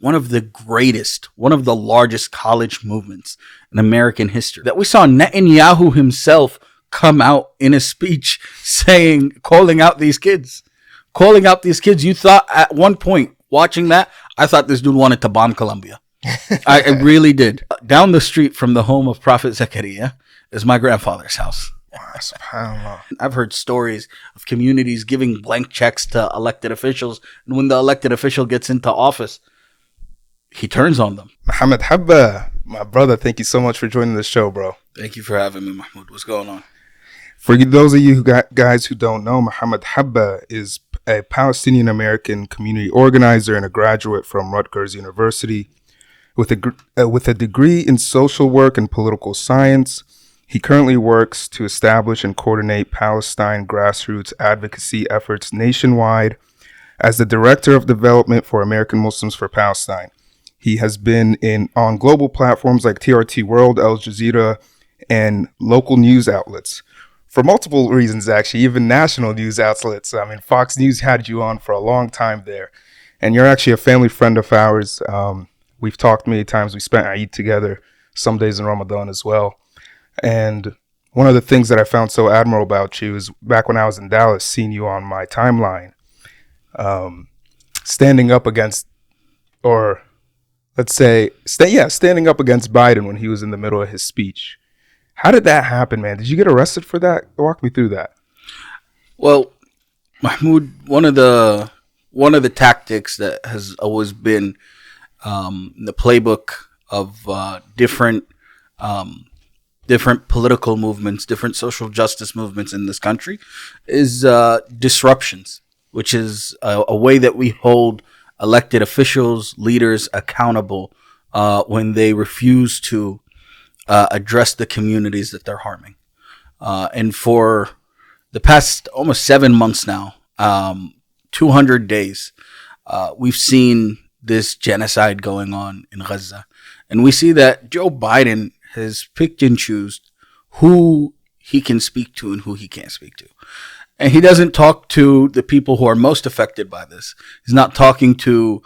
one of the greatest, one of the largest college movements in American history. That we saw Netanyahu himself come out in a speech calling out these kids. You thought at one point watching that, I thought this dude wanted to bomb Colombia. I really did. Down the street from the home of Prophet Zachariah is my grandfather's house. SubhanAllah. I've heard stories of communities giving blank checks to elected officials, and when the elected official gets into office, he turns on them. Mohamed Habbeh, my brother, thank you so much for joining the show, bro. Thank you for having me, Mahmoud. What's going on? For those of you guys who don't know, Mohamed Habbeh is a Palestinian American community organizer and a graduate from Rutgers University with a degree in social work and political science. He currently works to establish and coordinate Palestine grassroots advocacy efforts nationwide as the Director of Development for American Muslims for Palestine. He has been on global platforms like TRT World, Al Jazeera, and local news outlets for multiple reasons, actually, even national news outlets. I mean, Fox News had you on for a long time there, and you're actually a family friend of ours. We've talked many times. We spent Eid together, some days in Ramadan as well. And one of the things that I found so admirable about you is back when I was in Dallas, seeing you on my timeline, standing up against Biden when he was in the middle of his speech. How did that happen, man? Did you get arrested for that? Walk me through that. Well, Mahmoud, one of the tactics that has always been the playbook of different political movements, different social justice movements in this country is disruptions, which is a way that we hold elected officials, leaders accountable when they refuse to address the communities that they're harming. And for the past almost 7 months now, 200 days, we've seen this genocide going on in Gaza. And we see that Joe Biden has picked and chosen who he can speak to and who he can't speak to. And he doesn't talk to the people who are most affected by this. He's not talking to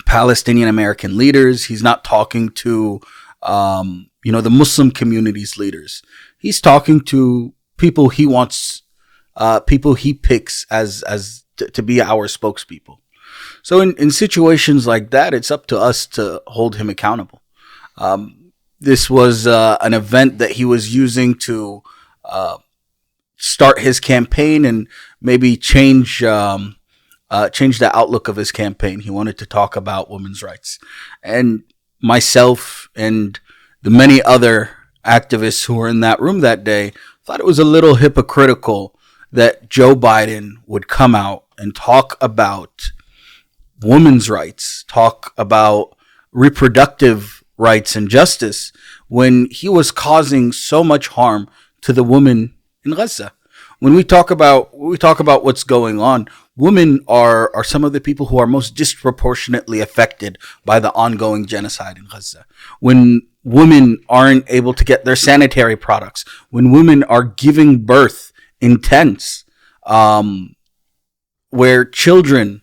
Palestinian American leaders. He's not talking to, the Muslim community's leaders. He's talking to people he wants, people he picks as to be our spokespeople. So in situations like that, it's up to us to hold him accountable. This was an event that he was using to start his campaign and maybe change the outlook of his campaign. He wanted to talk about women's rights. And myself and the many other activists who were in that room that day thought it was a little hypocritical that Joe Biden would come out and talk about women's rights, talk about reproductive rights and justice when he was causing so much harm to the women in Gaza. When we talk about what's going on, women are some of the people who are most disproportionately affected by the ongoing genocide in Gaza. When women aren't able to get their sanitary products, when women are giving birth in tents, where children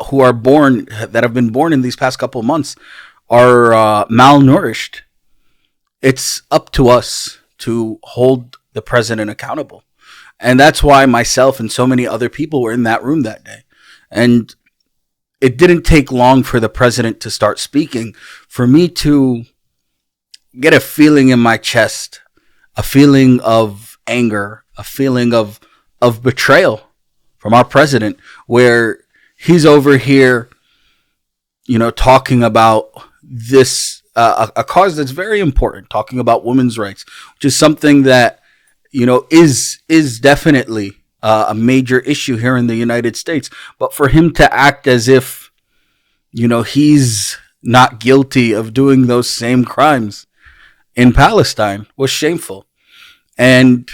who are born, that have been born in these past couple of months, are malnourished, it's up to us to hold the president accountable. And that's why myself and so many other people were in that room that day. And it didn't take long for the president to start speaking, for me to get a feeling in my chest, a feeling of anger, a feeling of betrayal from our president, where he's over here, talking about this, a cause that's very important, talking about women's rights, which is something that, is definitely a major issue here in the United States. But for him to act as if, he's not guilty of doing those same crimes in Palestine was shameful. And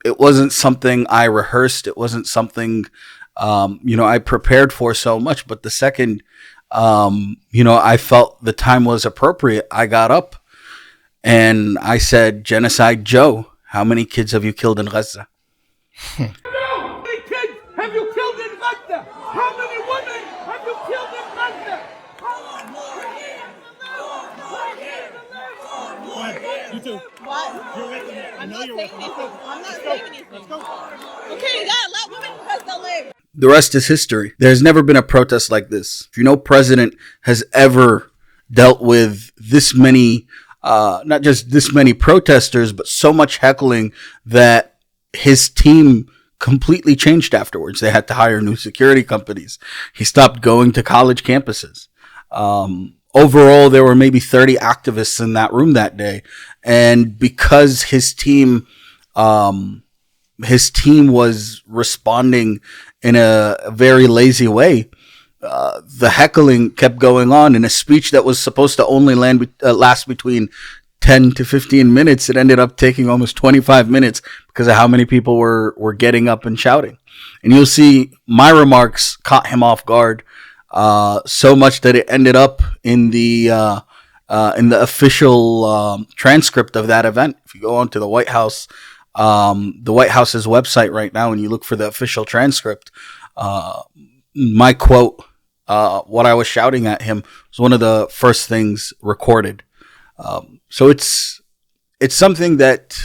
it wasn't something I rehearsed. It wasn't something, I prepared for so much. But the second, I felt the time was appropriate, I got up and I said, "Genocide Joe, how many kids have you killed in Gaza?" How many kids have you killed in Gaza? How many women have you killed in Gaza? You too. What? You're with them. I know you're with them. I'm not saying anything. Let's go. Okay, you gotta let women press the leg. The rest is history. There's never been a protest like this. If no president has ever dealt with this many, not just this many protesters, but so much heckling that his team completely changed afterwards. They had to hire new security companies. He stopped going to college campuses. Overall, there were maybe 30 activists in that room that day. And because his team was responding in a very lazy way, the heckling kept going on. In a speech that was supposed to only last between 10 to 15 minutes, it ended up taking almost 25 minutes because of how many people were getting up and shouting. And you'll see my remarks caught him off guard, so much that it ended up in the official transcript of that event. If you go onto the White House's website right now and you look for the official transcript, my quote, what I was shouting at him, was one of the first things recorded. So it's something that,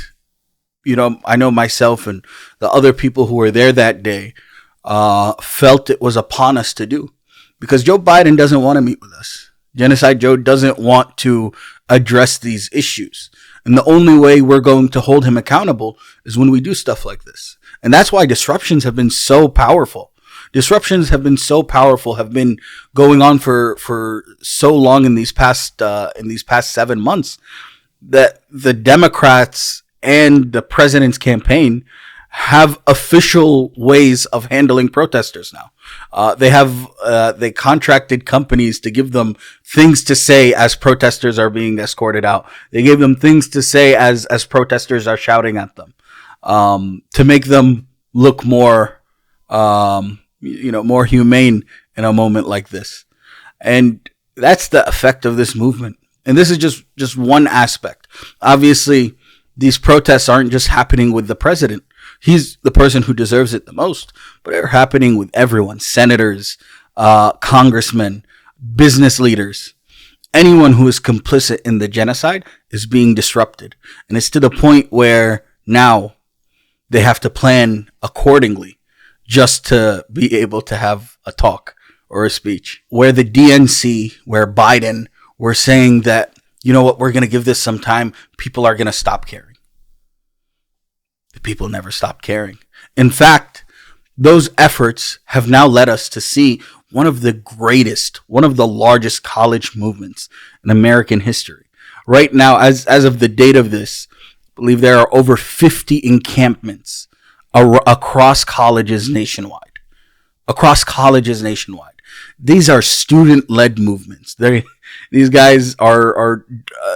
I know myself and the other people who were there that day felt it was upon us to do, because Joe Biden doesn't want to meet with us. Genocide Joe doesn't want to address these issues. And the only way we're going to hold him accountable is when we do stuff like this. And that's why disruptions have been so powerful. Disruptions have been so powerful, have been going on for so long in these past 7 months, that the Democrats and the president's campaign have official ways of handling protesters now. They contracted companies to give them things to say as protesters are being escorted out. They gave them things to say as protesters are shouting at them, to make them look more, more humane in a moment like this. And that's the effect of this movement. And this is just one aspect. Obviously, these protests aren't just happening with the president. He's the person who deserves it the most, but they're happening with everyone: senators, congressmen, business leaders. Anyone who is complicit in the genocide is being disrupted. And it's to the point where now they have to plan accordingly just to be able to have a talk or a speech. Where the DNC, where Biden were saying that, we're going to give this some time, people are going to stop caring. The people never stopped caring. In fact, those efforts have now led us to see one of the largest college movements in American history. Right now, as of the date of this, I believe there are over 50 encampments across colleges nationwide. These are student-led movements. These guys are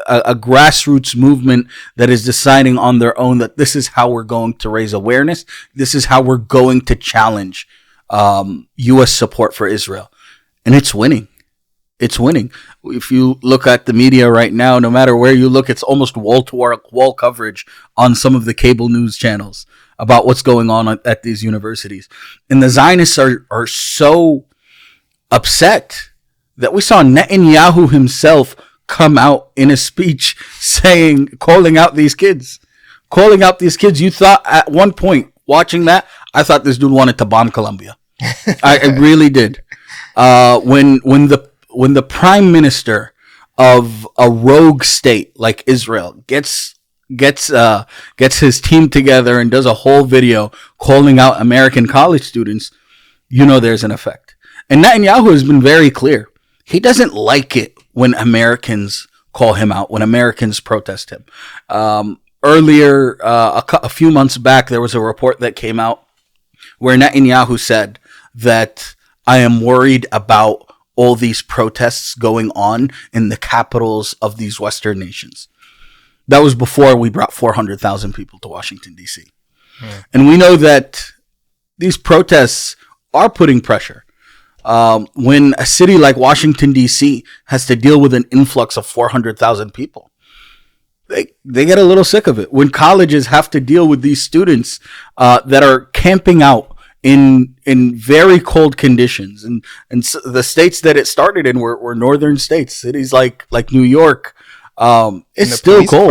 a grassroots movement that is deciding on their own that this is how we're going to raise awareness. This is how we're going to challenge U.S. support for Israel. And it's winning. It's winning. If you look at the media right now, no matter where you look, it's almost wall-to-wall coverage on some of the cable news channels about what's going on at these universities. And the Zionists are so upset that we saw Netanyahu himself come out in a speech calling out these kids. You thought at one point watching that, I thought this dude wanted to bomb Colombia. I really did. When the prime minister of a rogue state like Israel gets his team together and does a whole video calling out American college students, there's an effect. And Netanyahu has been very clear. He doesn't like it when Americans call him out, when Americans protest him. Earlier, a few months back, there was a report that came out where Netanyahu said that I am worried about all these protests going on in the capitals of these Western nations. That was before we brought 400,000 people to Washington, D.C. And we know that these protests are putting pressure. When a city like Washington, D.C. has to deal with an influx of 400,000 people, they get a little sick of it. When colleges have to deal with these students that are camping out in very cold conditions, and the states that it started in were northern states, cities like New York, It's And still cold.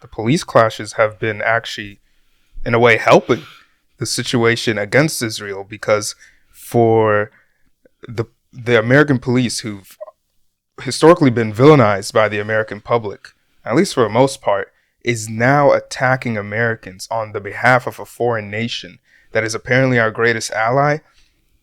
the police clashes have been actually, in a way, helping the situation against Israel, because for the American police, who've historically been villainized by the American public, at least for the most part, is now attacking Americans on the behalf of a foreign nation that is apparently our greatest ally.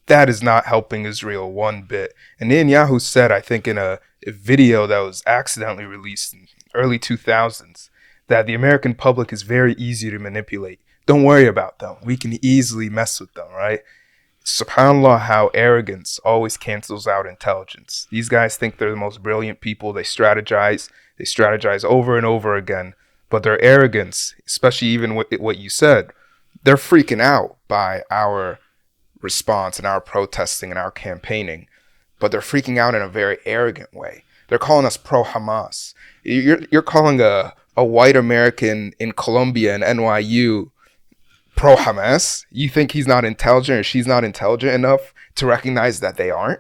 That is not helping Israel one bit. And Netanyahu said, I think in a video that was accidentally released in early 2000s, that the American public is very easy to manipulate. Don't worry about them. We can easily mess with them, right? SubhanAllah, how arrogance always cancels out intelligence. These guys think they're the most brilliant people. They strategize over and over again. But their arrogance, especially even with what you said, they're freaking out by our response and our protesting and our campaigning. But they're freaking out in a very arrogant way. They're calling us pro-Hamas. You're calling a white American in Colombia and NYU pro-Hamas? You think he's not intelligent or she's not intelligent enough to recognize that they aren't?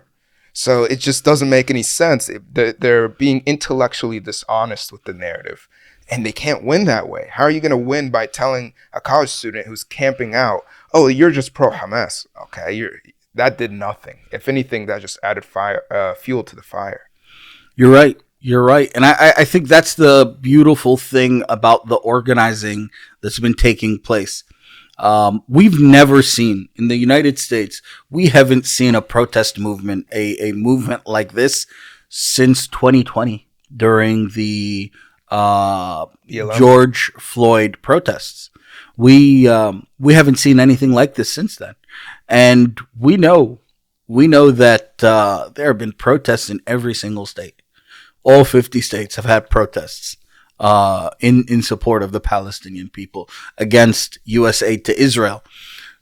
So it just doesn't make any sense. They're being intellectually dishonest with the narrative. And they can't win that way. How are you going to win by telling a college student who's camping out, oh, you're just pro-Hamas? Okay, that did nothing. If anything, that just added fuel to the fire. You're right. You're right. And I think that's the beautiful thing about the organizing that's been taking place. We've never seen in the United States, we haven't seen a protest movement, a movement like this since 2020 during the George Floyd protests. We haven't seen anything like this since then. And we know that there have been protests in every single state. All 50 states have had protests in support of the Palestinian people against U.S. aid to Israel.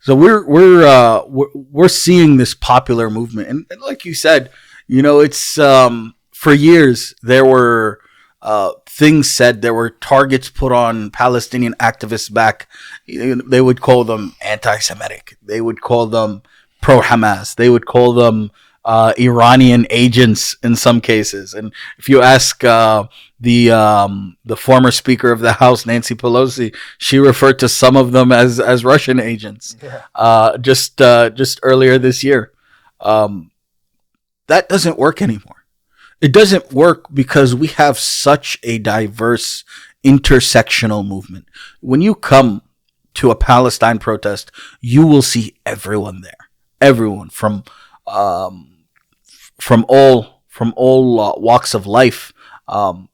So we're seeing this popular movement, and like you said, it's for years there were things said, there were targets put on Palestinian activists back. They would call them anti-Semitic. They would call them pro-Hamas. They would call them Iranian agents in some cases. And if you ask the former Speaker of the House, Nancy Pelosi, she referred to some of them as Russian agents. Yeah. Just earlier this year. That doesn't work anymore. It doesn't work because we have such a diverse intersectional movement. When you come to a Palestine protest, you will see everyone there. Everyone from all walks of life.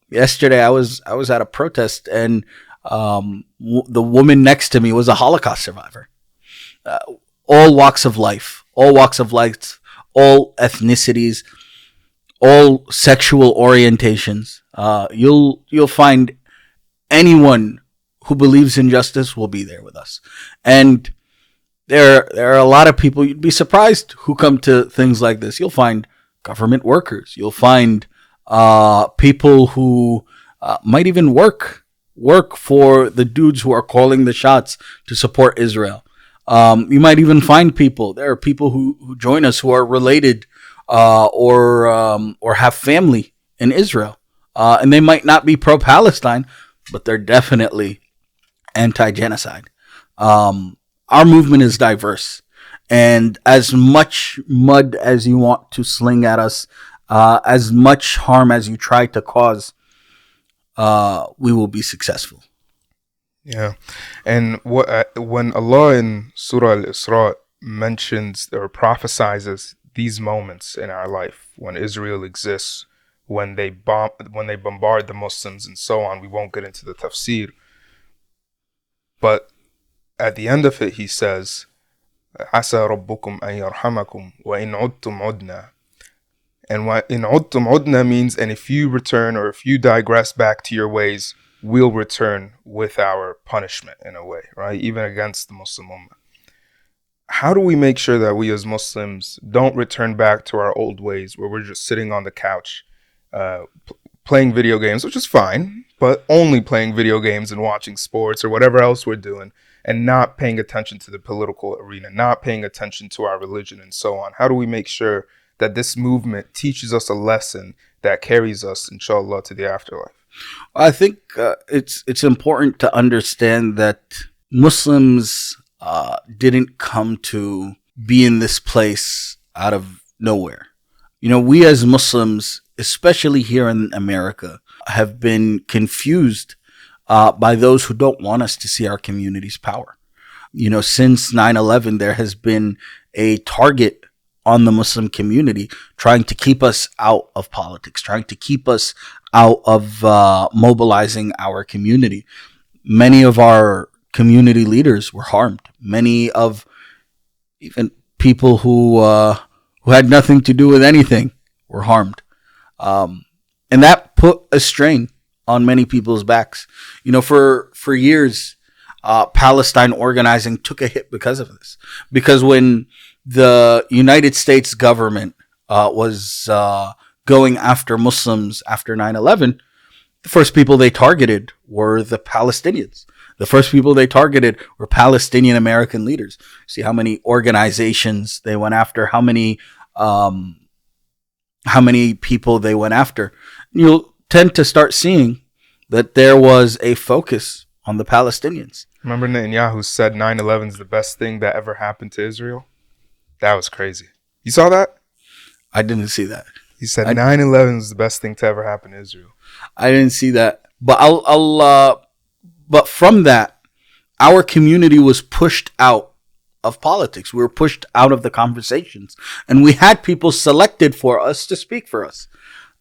Yesterday, I was at a protest, and the woman next to me was a Holocaust survivor. All walks of life, all ethnicities, all sexual orientations. You'll find anyone who believes in justice will be there with us. And there are a lot of people, you'd be surprised, who come to things like this. You'll find government workers. You'll find people who might even work for the dudes who are calling the shots to support Israel. You might even find people. There are people who join us who are related or have family in Israel, and they might not be pro-Palestine, but they're definitely anti-genocide. Our movement is diverse, and as much mud as you want to sling at us, as much harm as you try to cause, we will be successful. Yeah, and when Allah in Surah Al-Isra mentions or prophesizes these moments in our life, when Israel exists, when they bombard the Muslims and so on, we won't get into the tafsir, but at the end of it, he says, "Asa rabbukum an yarhamakum wa in udtum udna." And what in udtum udna means, and if you return or if you digress back to your ways, we'll return with our punishment, in a way, right? Even against the Muslim Ummah. How do we make sure that we as Muslims don't return back to our old ways, where we're just sitting on the couch, playing video games, which is fine, but only playing video games and watching sports or whatever else we're doing, and not paying attention to the political arena, not paying attention to our religion and so on? How do we make sure that this movement teaches us a lesson that carries us, inshallah, to the afterlife? I think it's important to understand that Muslims didn't come to be in this place out of nowhere. You know, we as Muslims, especially here in America, have been confused by those who don't want us to see our community's power. You know, since 9/11, there has been a target on the Muslim community trying to keep us out of politics, trying to keep us out of mobilizing our community. Many of our community leaders were harmed. Many of even people who had nothing to do with anything were harmed. And that put a strain on many people's backs. You know, for years, Palestine organizing took a hit because of this. Because when the United States government was going after Muslims after 9/11, the first people they targeted were the Palestinians. The first people they targeted were Palestinian American leaders. See how many organizations they went after, how many people they went after. You'll tend to start seeing that there was a focus on the Palestinians. Remember Netanyahu said 9/11 is the best thing that ever happened to Israel? That was crazy. You saw that? I didn't see that. He said 9/11 is the best thing to ever happen to Israel. I didn't see that. But but from that, our community was pushed out of politics. We were pushed out of the conversations. And we had people selected for us to speak for us.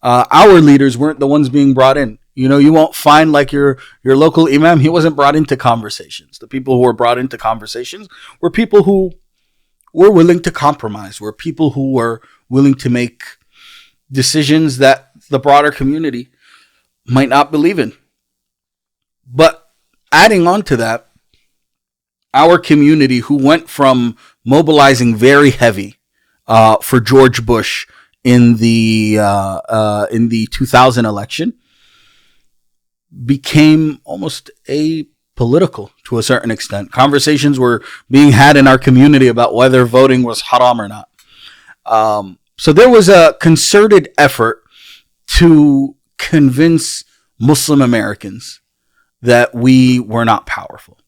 Our leaders weren't the ones being brought in. You know, you won't find like your local imam. He wasn't brought into conversations. The people who were brought into conversations were people who were willing to compromise, were people who were willing to make decisions that the broader community might not believe in. But adding on to that, our community who went from mobilizing very heavy for George Bush in the 2000 election became almost apolitical to a certain extent. Conversations were being had in our community about whether voting was haram or not. So there was a concerted effort to convince Muslim Americans that we were not powerful.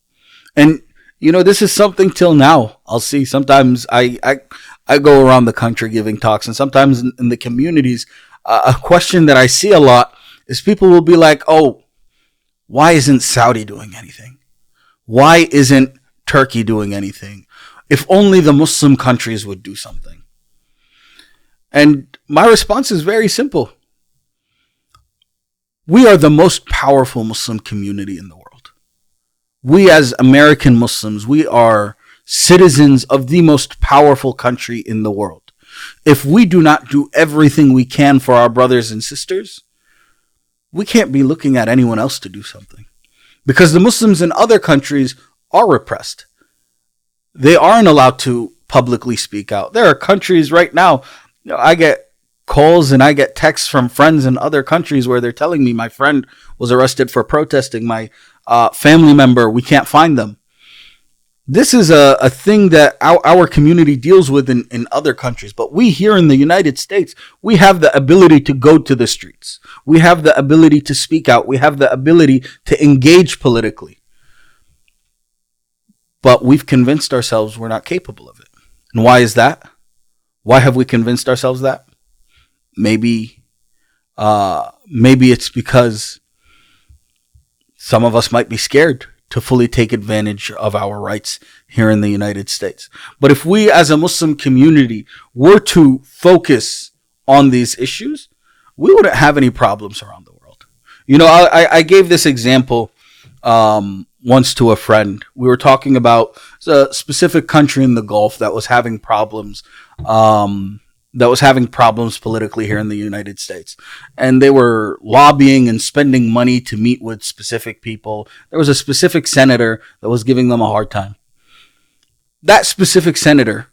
And, you know, this is something till now I'll see. Sometimes I go around the country giving talks, and sometimes in the communities, a question that I see a lot is people will be like, oh, why isn't Saudi doing anything? Why isn't Turkey doing anything? If only the Muslim countries would do something. And my response is very simple. We are the most powerful Muslim community in the world. We as American Muslims, we are citizens of the most powerful country in the world. If we do not do everything we can for our brothers and sisters, we can't be looking at anyone else to do something. Because the Muslims in other countries are repressed. They aren't allowed to publicly speak out. There are countries right now, you know, I get calls and I get texts from friends in other countries where they're telling me my friend was arrested for protesting, my family member, we can't find them. This is a thing that our community deals with in other countries. But we here in the United States, we have the ability to go to the streets. We have the ability to speak out. We have the ability to engage politically. But we've convinced ourselves we're not capable of it. And why is that? Why have we convinced ourselves that? Maybe it's because some of us might be scared to fully take advantage of our rights here in the United States. But if we as a Muslim community were to focus on these issues, we wouldn't have any problems around the world. You know, I gave this example once to a friend. We were talking about a specific country in the Gulf that was having problems politically here in the United States. And they were lobbying and spending money to meet with specific people. There was a specific senator that was giving them a hard time. That specific senator,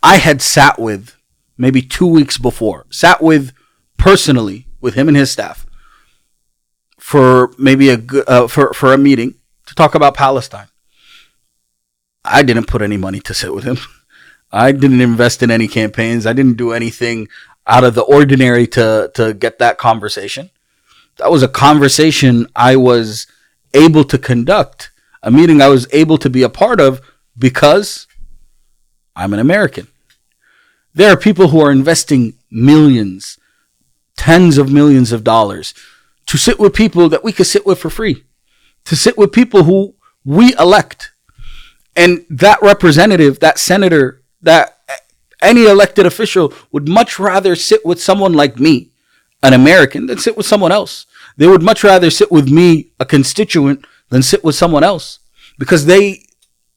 I had sat with maybe 2 weeks before, sat with personally with him and his staff for maybe for a meeting to talk about Palestine. I didn't put any money to sit with him. I didn't invest in any campaigns. I didn't do anything out of the ordinary to get that conversation. That was a conversation I was able to conduct, a meeting I was able to be a part of because I'm an American. There are people who are investing millions, tens of millions of dollars to sit with people that we could sit with for free, to sit with people who we elect. And that representative, that senator, that any elected official would much rather sit with someone like me, an American, than sit with someone else. They would much rather sit with me, a constituent, than sit with someone else, because they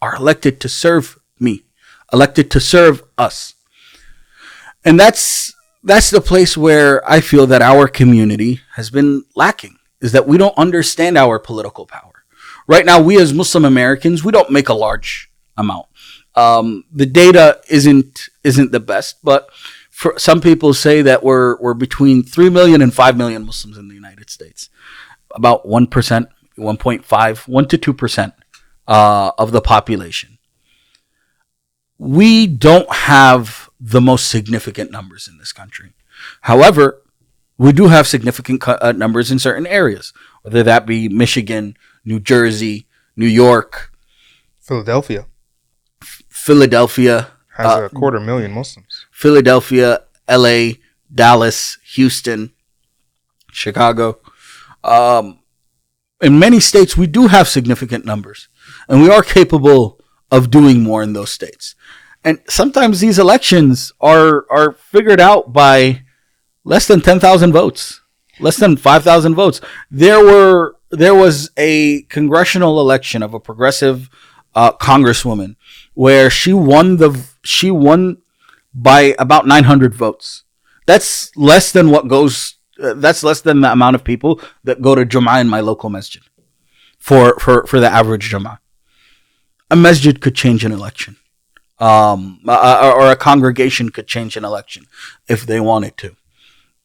are elected to serve me, elected to serve us. And that's the place where I feel that our community has been lacking, is that we don't understand our political power. Right now, we as Muslim Americans, we don't make a large amount. The data isn't the best, but for some people say that we're between 3 million and 5 million Muslims in the United States. About 1%, 1.5, 1 to 2% of the population. We don't have the most significant numbers in this country. However, we do have significant numbers in certain areas, whether that be Michigan, New Jersey, New York, Philadelphia a has 250,000 Muslims. Philadelphia, LA, Dallas, Houston, Chicago. In many states, we do have significant numbers, and we are capable of doing more in those states. And sometimes these elections are figured out by less than 10,000 votes, less than 5,000 votes. There was a congressional election of a progressive congresswoman where she won by about 900 votes. That's less than that's less than the amount of people that go to Jum'ah in my local masjid for the average Jum'ah. A masjid could change an election. Or a congregation could change an election if they wanted to.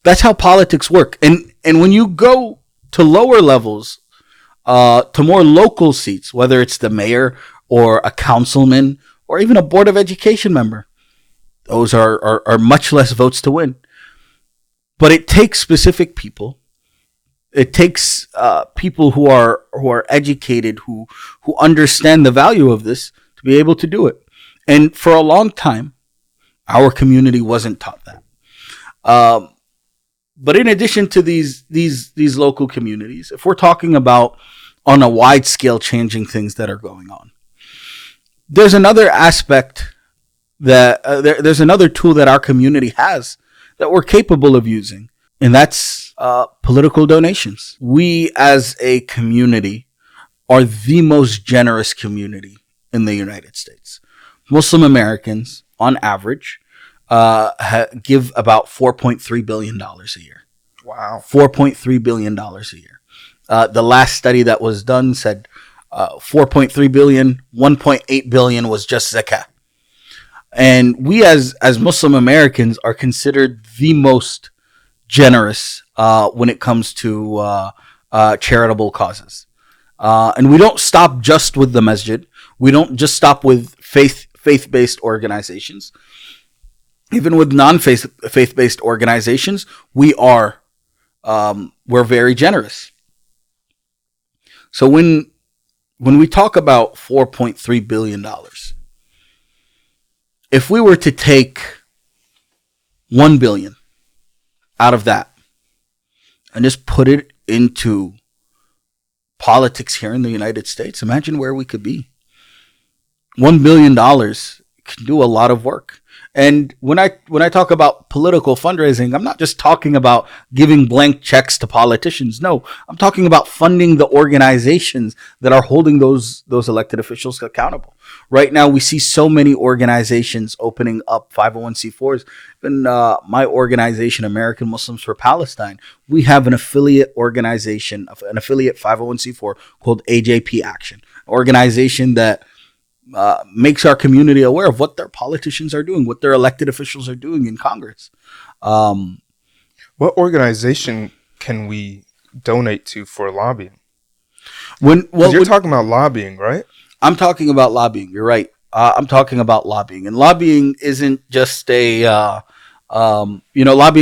That's how politics work. And when you go to lower levels, to more local seats, whether it's the mayor or a councilman or even a board of education member, those are much less votes to win. But it takes specific people. It takes people who are educated, who understand the value of this to be able to do it. And for a long time, our community wasn't taught that. But in addition to these local communities, if we're talking about on a wide scale changing things that are going on, there's another aspect that there's another tool that our community has that we're capable of using, and that's political donations. We as a community are the most generous community in the United States. Muslim Americans, on average, give about $4.3 billion a year. Wow. $4.3 billion a year. The last study that was done said 4.3 billion, 1.8 billion was just zakah. And we as Muslim Americans are considered the most generous when it comes to charitable causes. And we don't stop just with the masjid. We don't just stop with faith-based organizations. Even with non-faith-based organizations, we're very generous. So when we talk about $4.3 billion, if we were to take $1 billion out of that and just put it into politics here in the United States, imagine where we could be. $1 billion can do a lot of work. And when I talk about political fundraising, I'm not just talking about giving blank checks to politicians. No, I'm talking about funding the organizations that are holding those elected officials accountable. Right now, we see so many organizations opening up 501c4s. Even my organization, American Muslims for Palestine, we have an affiliate organization, an affiliate 501c4 called AJP Action, an organization that makes our community aware of what their politicians are doing, what their elected officials are doing in Congress. What organization can we donate to for lobbying? You're talking about lobbying, right? I'm talking about lobbying. You're right. I'm talking about lobbying, and lobbying isn't just lobbying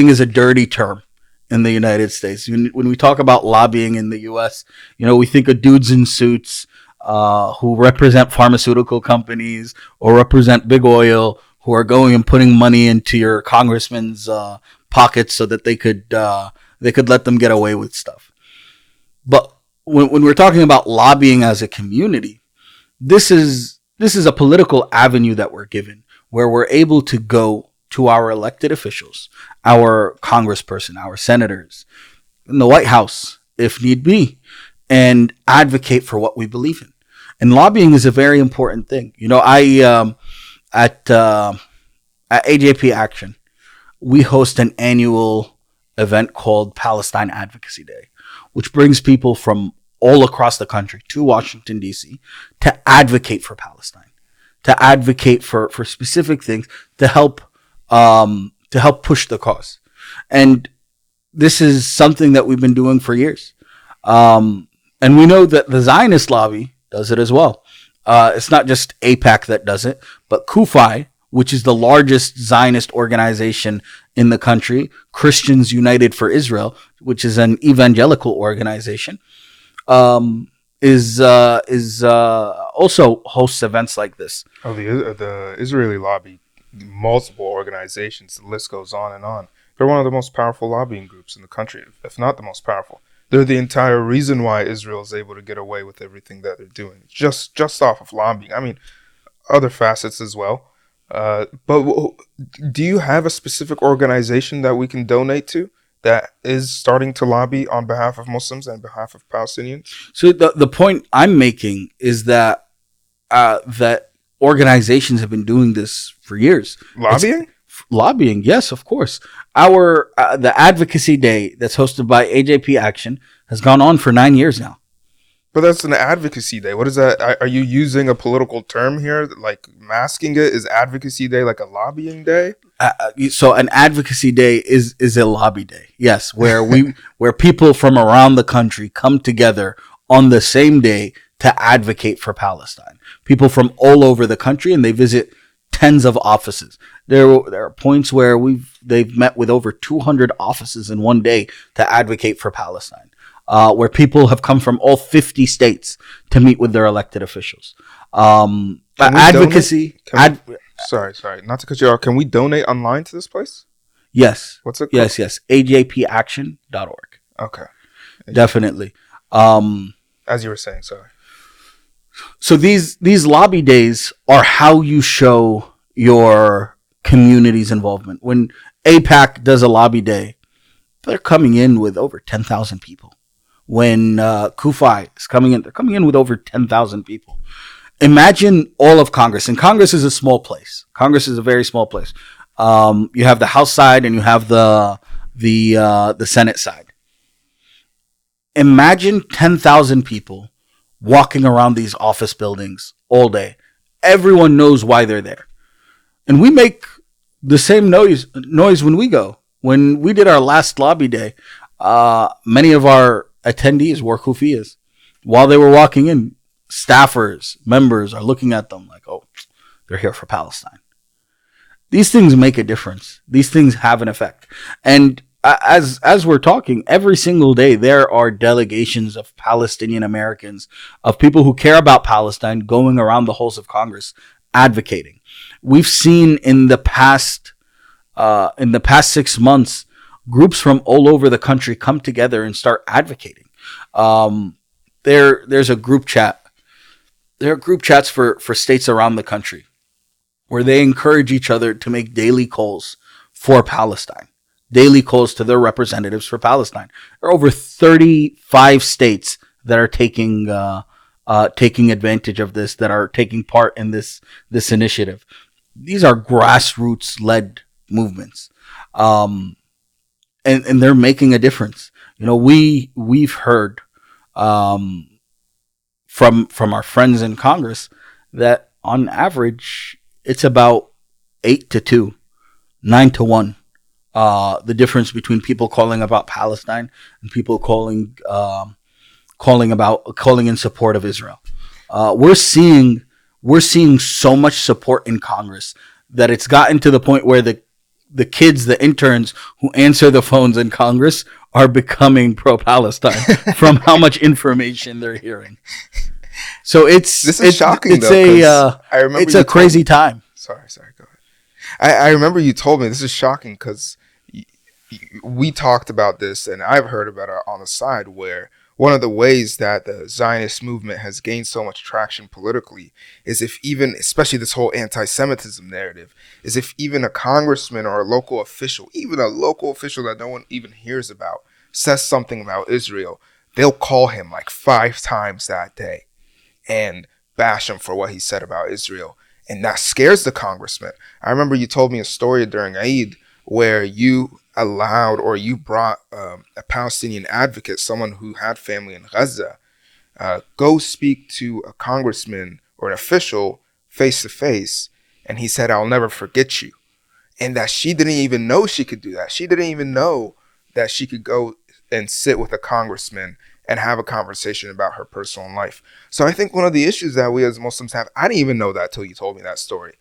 is a dirty term in the United States. When we talk about lobbying in the U.S., we think of dudes in suits who represent pharmaceutical companies or represent big oil, who are going and putting money into your congressman's pockets so that they could let them get away with stuff. But when we're talking about lobbying as a community, this is a political avenue that we're given, where we're able to go to our elected officials, our congressperson, our senators, in the White House, if need be, and advocate for what we believe in. And lobbying is a very important thing. At AJP Action, we host an annual event called Palestine Advocacy Day, which brings people from all across the country to Washington, D.C. to advocate for Palestine, to advocate for specific things, to help push the cause. And this is something that we've been doing for years. And we know that the Zionist lobby does it as well. It's not just AIPAC that does it, but CUFI, which is the largest Zionist organization in the country, Christians United for Israel, which is an evangelical organization, is also hosts events like this. Oh, the Israeli lobby, multiple organizations, the list goes on and on. They're one of the most powerful lobbying groups in the country, if not the most powerful. They're the entire reason why Israel is able to get away with everything that they're doing, just off of lobbying. I mean, other facets as well. But do you have a specific organization that we can donate to that is starting to lobby on behalf of Muslims and behalf of Palestinians? So the point I'm making is that that organizations have been doing this for years. Lobbying? Lobbying, yes, of course. Our the Advocacy Day that's hosted by AJP Action has gone on for 9 years now. But that's an advocacy day. What is that? Are you using a political term here, like masking it? Is Advocacy Day like a lobbying day? So an Advocacy Day is a lobby day, yes, where where people from around the country come together on the same day to advocate for Palestine. People from all over the country, and they visit tens of offices. There are points where they've met with over 200 offices in one day to advocate for Palestine. Where people have come from all 50 states to meet with their elected officials. Advocacy. Sorry, not to cut you off. Can we donate online to this place? Yes. What's it called? Yes. AJPaction.org. Okay. Definitely. As you were saying, sorry. So these lobby days are how you show your community's involvement. When AIPAC does a lobby day, they're coming in with over 10,000 people. When CUFI is coming in, they're coming in with over 10,000 people. Imagine all of Congress, and Congress is a small place. Congress is a very small place. You have the House side and you have the Senate side. Imagine 10,000 people walking around these office buildings all day. Everyone knows why they're there, and we make the same noise when we go. When we did our last lobby day, many of our attendees wore kufiyas. While they were walking in, staffers, members are looking at them like, oh, they're here for Palestine. These things make a difference. These things have an effect. And as we're talking, every single day, there are delegations of Palestinian Americans, of people who care about Palestine, going around the halls of Congress advocating. We've seen in the past 6 months, groups from all over the country come together and start advocating. There's a group chat. There are group chats for states around the country where they encourage each other to make daily calls for Palestine, daily calls to their representatives for Palestine. There are over 35 states that are taking advantage of this, that are taking part in this initiative. These are grassroots-led movements. And they're making a difference. We've heard from our friends in Congress that on average it's about 8-2, 9-1. The difference between people calling about Palestine and people calling in support of Israel. We're seeing so much support in Congress that it's gotten to the point where the kids, the interns who answer the phones in Congress are becoming pro-Palestine from how much information they're hearing. So This is shocking, It's though, 'cause I remember it's a crazy time. Sorry, go ahead. I remember you told me this is shocking because we talked about this, and I've heard about it on the side, where one of the ways that the Zionist movement has gained so much traction politically is if even, especially this whole anti-Semitism narrative, is if even a congressman or a local official, even a local official that no one even hears about, says something about Israel, they'll call him like 5 times that day and bash him for what he said about Israel. And that scares the congressman. I remember you told me a story during Eid where you allowed, or you brought a Palestinian advocate, someone who had family in Gaza, go speak to a congressman or an official face to face. And he said, "I'll never forget you." And that she didn't even know she could do that. She didn't even know that she could go and sit with a congressman and have a conversation about her personal life. So I think one of the issues that we as Muslims have, I didn't even know that till you told me that story,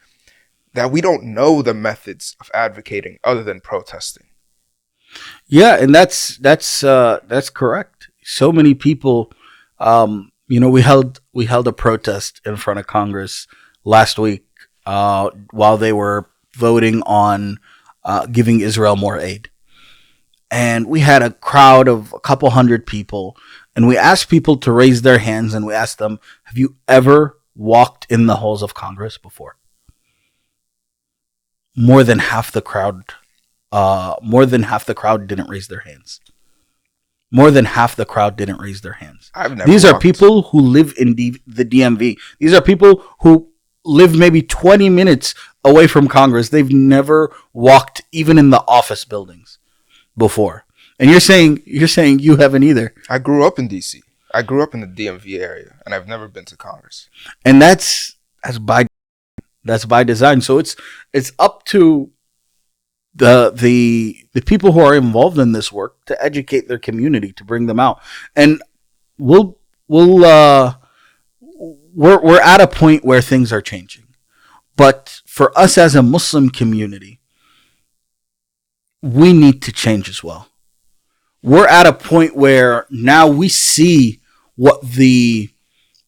that we don't know the methods of advocating other than protesting. Yeah, and that's correct. So many people, we held a protest in front of Congress last week while they were voting on giving Israel more aid. And we had a crowd of a couple hundred people, and we asked people to raise their hands, and we asked them, have you ever walked in the halls of Congress before? More than half the crowd didn't raise their hands. More than half the crowd didn't raise their hands. These are people who live in the DMV. These are people who live maybe 20 minutes away from Congress. They've never walked even in the office buildings before. And you're saying you haven't either. I grew up in DC. I grew up in the DMV area, and I've never been to Congress. And that's by design. So it's up to the people who are involved in this work to educate their community, to bring them out. And we're at a point where things are changing. But for us as a Muslim community, we need to change as well. We're at a point where now we see what the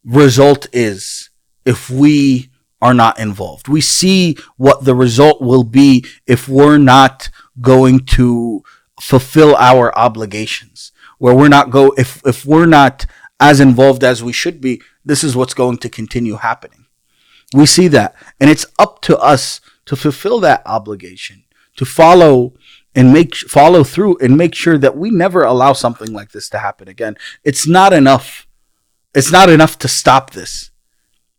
result is if we are not involved. We see what the result will be if we're not going to fulfill our obligations. Where we're not if we're not as involved as we should be, this is what's going to continue happening. We see that, and it's up to us to fulfill that obligation, to follow through and make sure that we never allow something like this to happen again. It's not enough. It's not enough to stop this.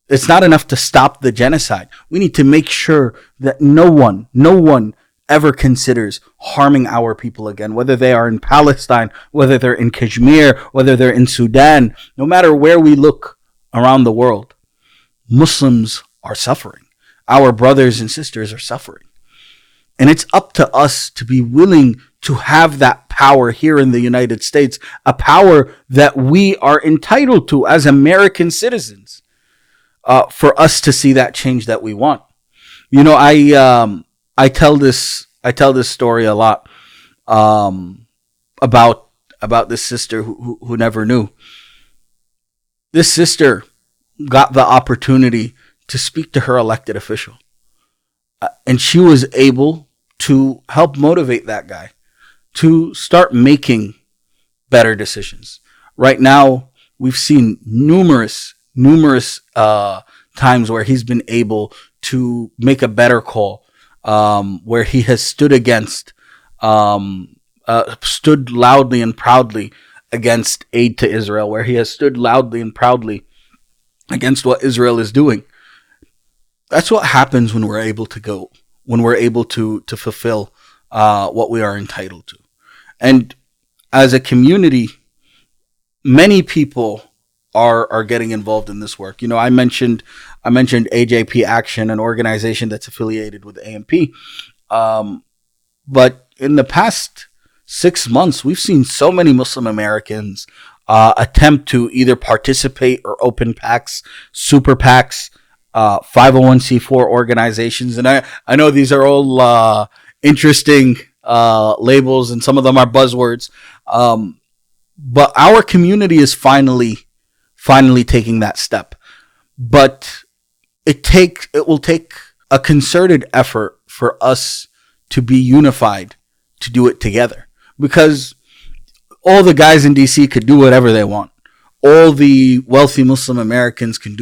It's not enough to stop the genocide. We need to make sure that no one ever considers harming our people again, whether they are in Palestine, whether they're in Kashmir, whether they're in Sudan. No matter where we look around the world, Muslims are suffering. Our brothers and sisters are suffering. And it's up to us to be willing to have that power here in the United States, a power that we are entitled to as American citizens, for us to see that change that we want. You know, I tell this story a lot about this sister who never knew. This sister got the opportunity to speak to her elected official, and she was able to help motivate that guy to start making better decisions. Right now, we've seen numerous times where he's been able to make a better call, where he has stood loudly and proudly against aid to Israel, where he has stood loudly and proudly against what Israel is doing. That's what happens when we're able to fulfill what we are entitled to. And as a community, many people are getting involved in this work. You know, I mentioned AJP Action, an organization that's affiliated with AMP. But in the past 6 months, we've seen so many Muslim Americans attempt to either participate or open PACs, super PACs, 501c4 organizations. And I know these are all interesting labels, and some of them are buzzwords. But our community is finally taking that step. But it will take a concerted effort for us to be unified to do it together. Because all the guys in DC could do whatever they want. All the wealthy Muslim Americans can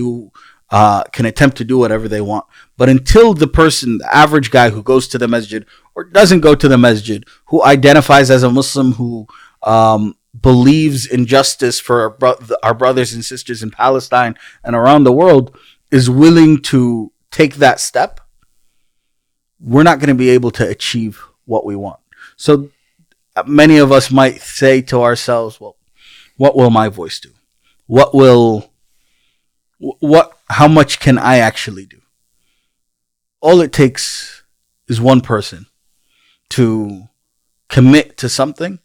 attempt to do whatever they want. But until the average guy who goes to the masjid or doesn't go to the masjid, who identifies as a Muslim, who believes in justice for our brothers and sisters in Palestine and around the world, is willing to take that step, we're not going to be able to achieve what we want. So many of us might say to ourselves, well, what will my voice do? How much can I actually do? All it takes is one person to commit to something.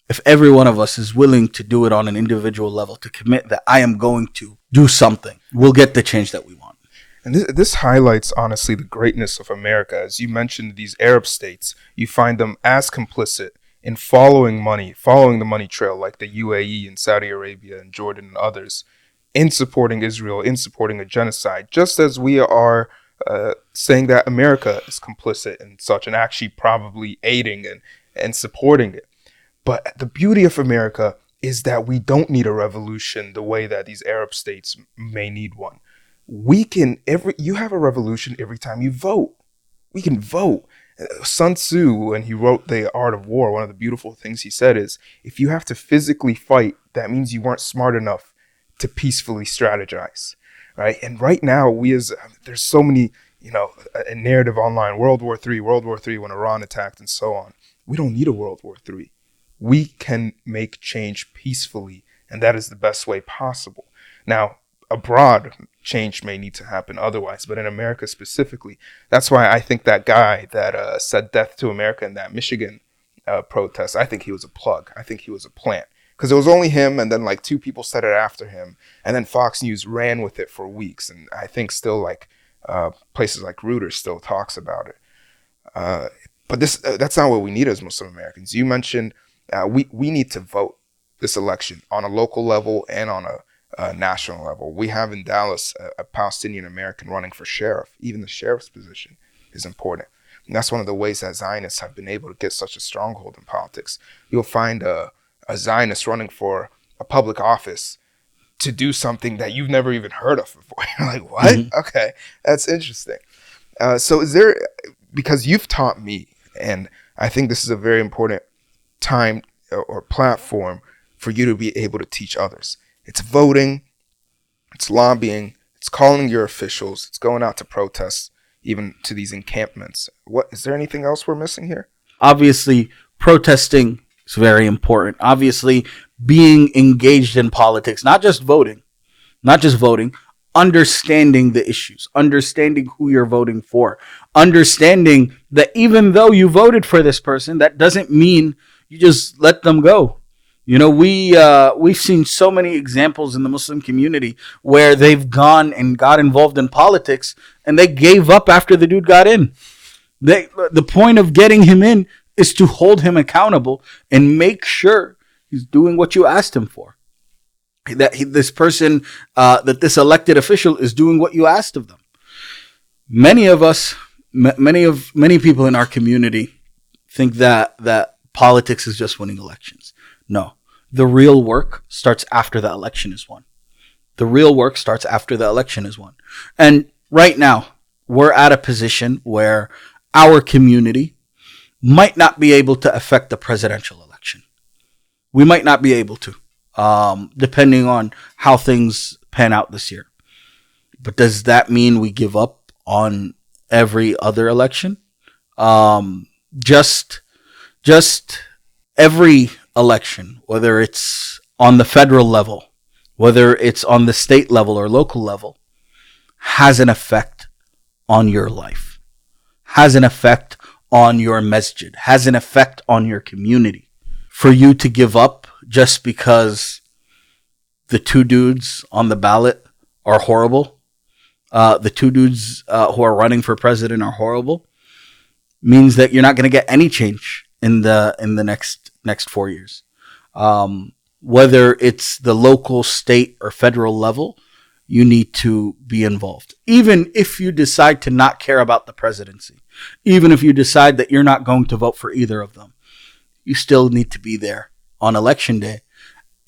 If every one of us is willing to do it on an individual level, to commit that I am going to do something, we'll get the change that we want. And this highlights, honestly, the greatness of America. As you mentioned, these Arab states, you find them as complicit in following the money trail, like the UAE and Saudi Arabia and Jordan and others, in supporting Israel, in supporting a genocide, just as we are saying that America is complicit in such and actually probably aiding and supporting it. But the beauty of America is that we don't need a revolution the way that these Arab states may need one. You have a revolution every time you vote. We can vote. Sun Tzu, when he wrote The Art of War, one of the beautiful things he said is, if you have to physically fight, that means you weren't smart enough to peacefully strategize, right? And right now, there's so many, a narrative online, World War III when Iran attacked and so on. We don't need a World War III. We can make change peacefully, and that is the best way possible. Now, abroad, change may need to happen otherwise, but in America specifically, that's why I think that guy that said death to America in that Michigan protest, I think he was a plug. I think he was a plant. Because it was only him, and then like two people said it after him, and then Fox News ran with it for weeks, and I think still places like Reuters still talks about it. But that's not what we need as Muslim Americans. You mentioned we need to vote this election on a local level and on a national level. We have in Dallas a Palestinian American running for sheriff. Even the sheriff's position is important. And that's one of the ways that Zionists have been able to get such a stronghold in politics. You'll find a Zionist running for a public office to do something that you've never even heard of before. You're like, what? Mm-hmm. Okay, that's interesting. So is there, because you've taught me, and I think this is a very important time or platform for you to be able to teach others. It's voting, it's lobbying, it's calling your officials, it's going out to protests, even to these encampments. Is there anything else we're missing here? Obviously, protesting is very important. Obviously, being engaged in politics, not just voting, understanding the issues, understanding who you're voting for, understanding that even though you voted for this person, that doesn't mean you just let them go. We've seen so many examples in the Muslim community where they've gone and got involved in politics and they gave up after the dude got in. The point of getting him in is to hold him accountable and make sure he's doing what you asked him for. That this elected official is doing what you asked of them. Many people in our community think that politics is just winning elections. No, the real work starts after the election is won. And right now, we're at a position where our community might not be able to affect the presidential election. We might not be able to, depending on how things pan out this year. But does that mean we give up on every other election? Just every election, whether it's on the federal level, whether it's on the state level or local level, has an effect on your life, has an effect on your masjid, has an effect on your community. For you to give up just because the two dudes on the ballot are horrible, the two dudes who are running for president are horrible, means that you're not going to get any change in the next 4 years. Whether it's the local, state, or federal level, you need to be involved. Even if you decide to not care about the presidency, even if you decide that you're not going to vote for either of them, you still need to be there on election day.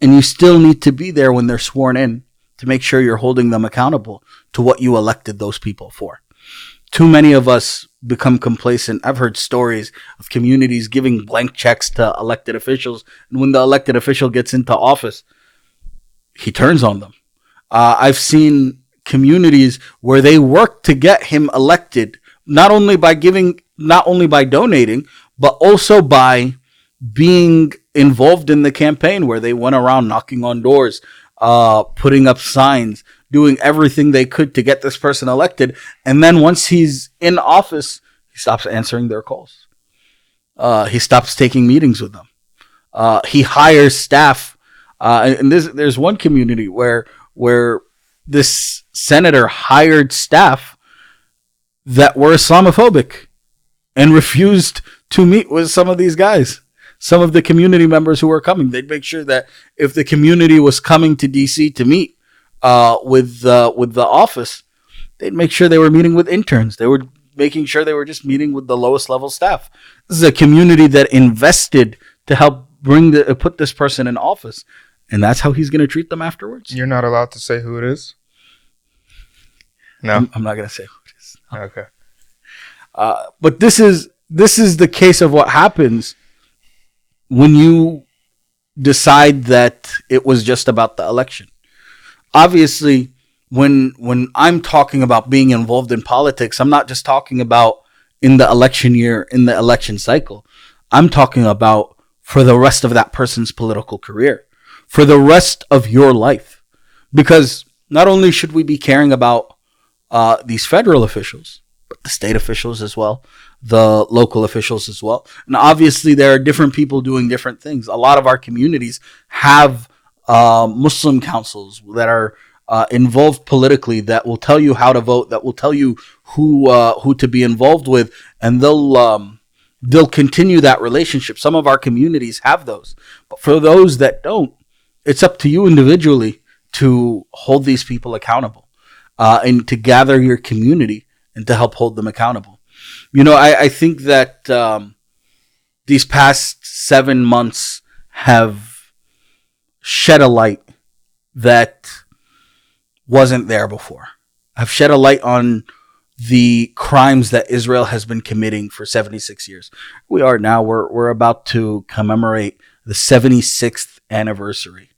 And you still need to be there when they're sworn in to make sure you're holding them accountable to what you elected those people for. Too many of us become complacent. I've heard stories of communities giving blank checks to elected officials, and when the elected official gets into office, he turns on them. I've seen communities where they work to get him elected, not only by donating, but also by being involved in the campaign, where they went around knocking on doors, putting up signs, doing everything they could to get this person elected. And then once he's in office, he stops answering their calls. He stops taking meetings with them. He hires staff. And there's one community where this senator hired staff that were Islamophobic and refused to meet with some of these guys. Some of the community members who were coming, they'd make sure that if the community was coming to DC to meet with the office, they'd make sure they were meeting with interns. They were making sure they were just meeting with the lowest level staff. This is a community that invested to help put this person in office, and that's how he's going to treat them afterwards. You're not allowed to say who it is? No? I'm not going to say who it is. Okay. But this is the case of what happens when you decide that it was just about the election. Obviously, when I'm talking about being involved in politics, I'm not just talking about in the election year, in the election cycle. I'm talking about for the rest of that person's political career, for the rest of your life. Because not only should we be caring about these federal officials, but the state officials as well, the local officials as well. And obviously there are different people doing different things. A lot of our communities have Muslim councils that are involved politically, that will tell you how to vote, that will tell you who to be involved with, and they'll continue that relationship. Some of our communities have those. But for those that don't, it's up to you individually to hold these people accountable and to gather your community and to help hold them accountable. You know, I think that these past 7 months have shed a light that wasn't there before. Have shed a light on the crimes that Israel has been committing for 76 years. We're about to commemorate the 76th anniversary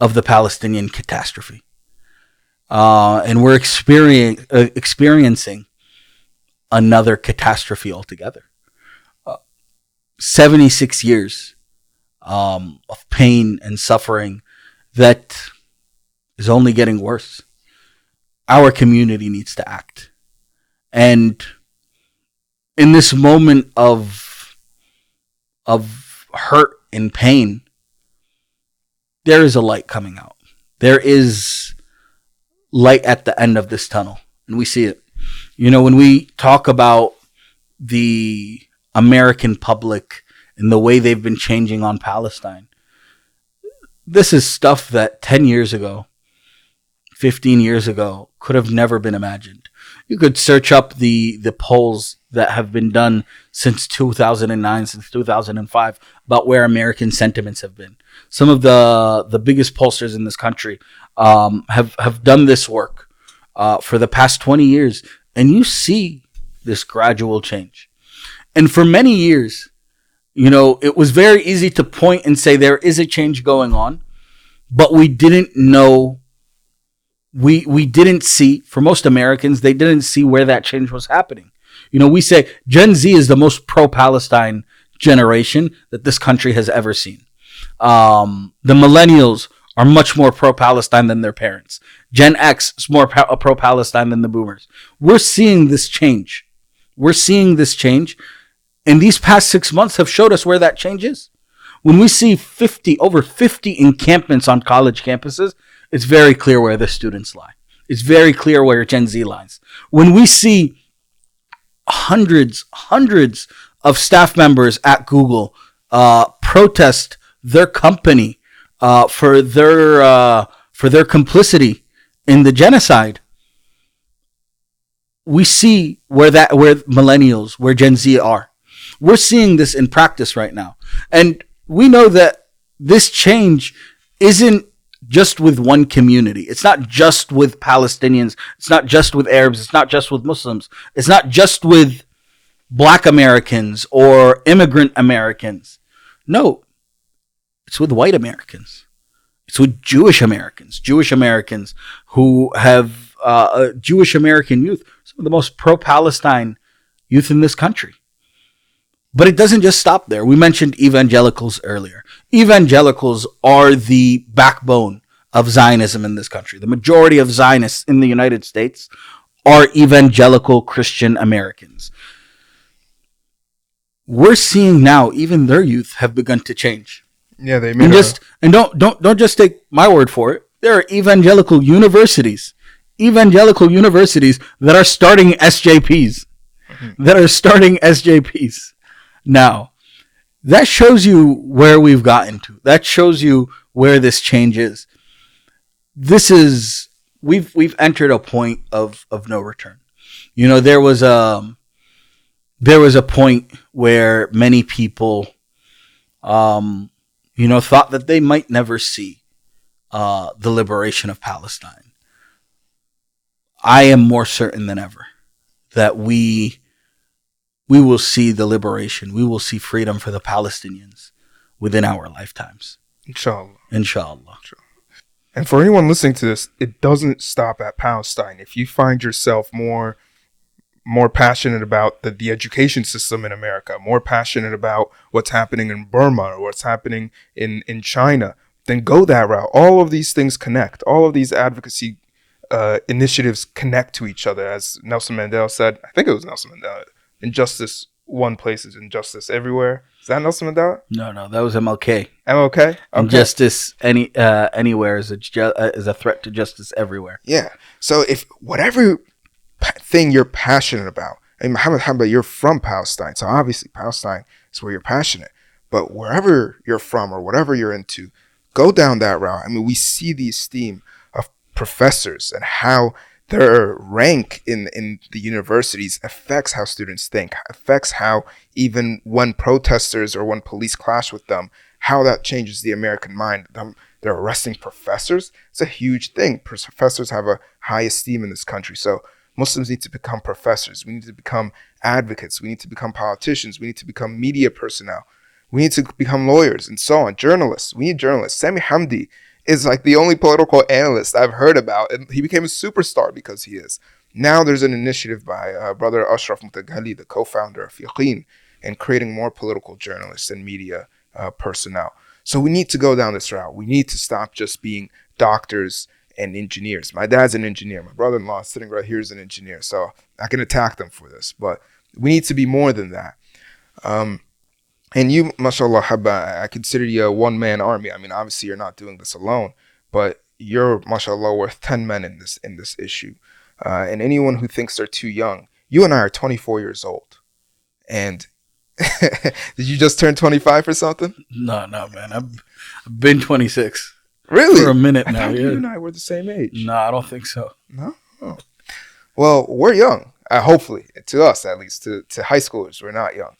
of the Palestinian catastrophe. And we're experiencing another catastrophe altogether. 76 years of pain and suffering that is only getting worse. Our community needs to act. And in this moment of hurt and pain, there is a light coming out. There is light at the end of this tunnel, and we see it. You know, when we talk about the American public and the way they've been changing on Palestine, this is stuff that 10 years ago, 15 years ago, could have never been imagined. You could search up the polls that have been done since 2009, since 2005, about where American sentiments have been. Some of the biggest pollsters in this country have done this work for the past 20 years. And you see this gradual change. And for many years, you know, it was very easy to point and say there is a change going on, but we didn't know, we didn't see, for most Americans, they didn't see where that change was happening. You know, we say Gen Z is the most pro-Palestine generation that this country has ever seen. The millennials are much more pro-Palestine than their parents. Gen X is more pro-Palestine than the boomers. We're seeing this change. And these past 6 months have showed us where that change is. When we see over 50 encampments on college campuses, it's very clear where the students lie. It's very clear where Gen Z lies. When we see hundreds of staff members at Google protest their company, for their complicity in the genocide. We see where millennials, where Gen Z are. We're seeing this in practice right now. And we know that this change isn't just with one community. It's not just with Palestinians. It's not just with Arabs. It's not just with Muslims. It's not just with Black Americans or immigrant Americans. No, it's with white Americans. It's with Jewish Americans who have Jewish American youth, some of the most pro-Palestine youth in this country. But it doesn't just stop there. We mentioned evangelicals earlier. Evangelicals are the backbone of Zionism in this country. The majority of Zionists in the United States are evangelical Christian Americans. We're seeing now even their youth have begun to change. Yeah, they made don't just take my word for it. There are evangelical universities that are starting SJPs. Now, that shows you where we've gotten to. That shows you where this change is. We've entered a point of no return. You know, there was a point where many people, thought that they might never see the liberation of Palestine. I am more certain than ever that we will see the liberation. We will see freedom for the Palestinians within our lifetimes. Inshallah. And for anyone listening to this, it doesn't stop at Palestine. If you find yourself more passionate about the education system in America, more passionate about what's happening in Burma or what's happening in China, then go that route. All of these things connect. All of these advocacy initiatives connect to each other. As Nelson Mandela said, I think it was Nelson Mandela, injustice one place is injustice everywhere. Is that Nelson Mandela? No, that was MLK. MLK? Okay. Injustice anywhere is a threat to justice everywhere. Yeah. So if whatever thing you're passionate about, and Mohamed Habbeh, you're from Palestine, so obviously Palestine is where you're passionate. But wherever you're from or whatever you're into, go down that route. I mean, we see the esteem of professors and how their rank in the universities affects how students think, affects how even when protesters or when police clash with them, how that changes the American mind. They're arresting professors. It's a huge thing. Professors have a high esteem in this country. So Muslims need to become professors. We need to become advocates. We need to become politicians. We need to become media personnel. We need to become lawyers and so on. Journalists. We need journalists. Sami Hamdi is like the only political analyst I've heard about, and he became a superstar because he is. Now there's an initiative by brother Ashraf Mutaghali, the co-founder of Yaqeen, in creating more political journalists and media personnel. So we need to go down this route. We need to stop just being doctors and engineers. My dad's an engineer. My brother-in-law sitting right here is an engineer, so I can attack them for this. But we need to be more than that. And you, mashallah, Habbeh, I consider you a one-man army. I mean, obviously you're not doing this alone, but you're, mashallah, worth 10 men in this issue. And anyone who thinks they're too young, you and I are 24 years old. And did you just turn 25 or something? No, man. I've been 26. Really? For a minute now, yeah. You and I were the same age. No, I don't think so. No? Oh. Well, we're young, hopefully, to us at least. To high schoolers, we're not young.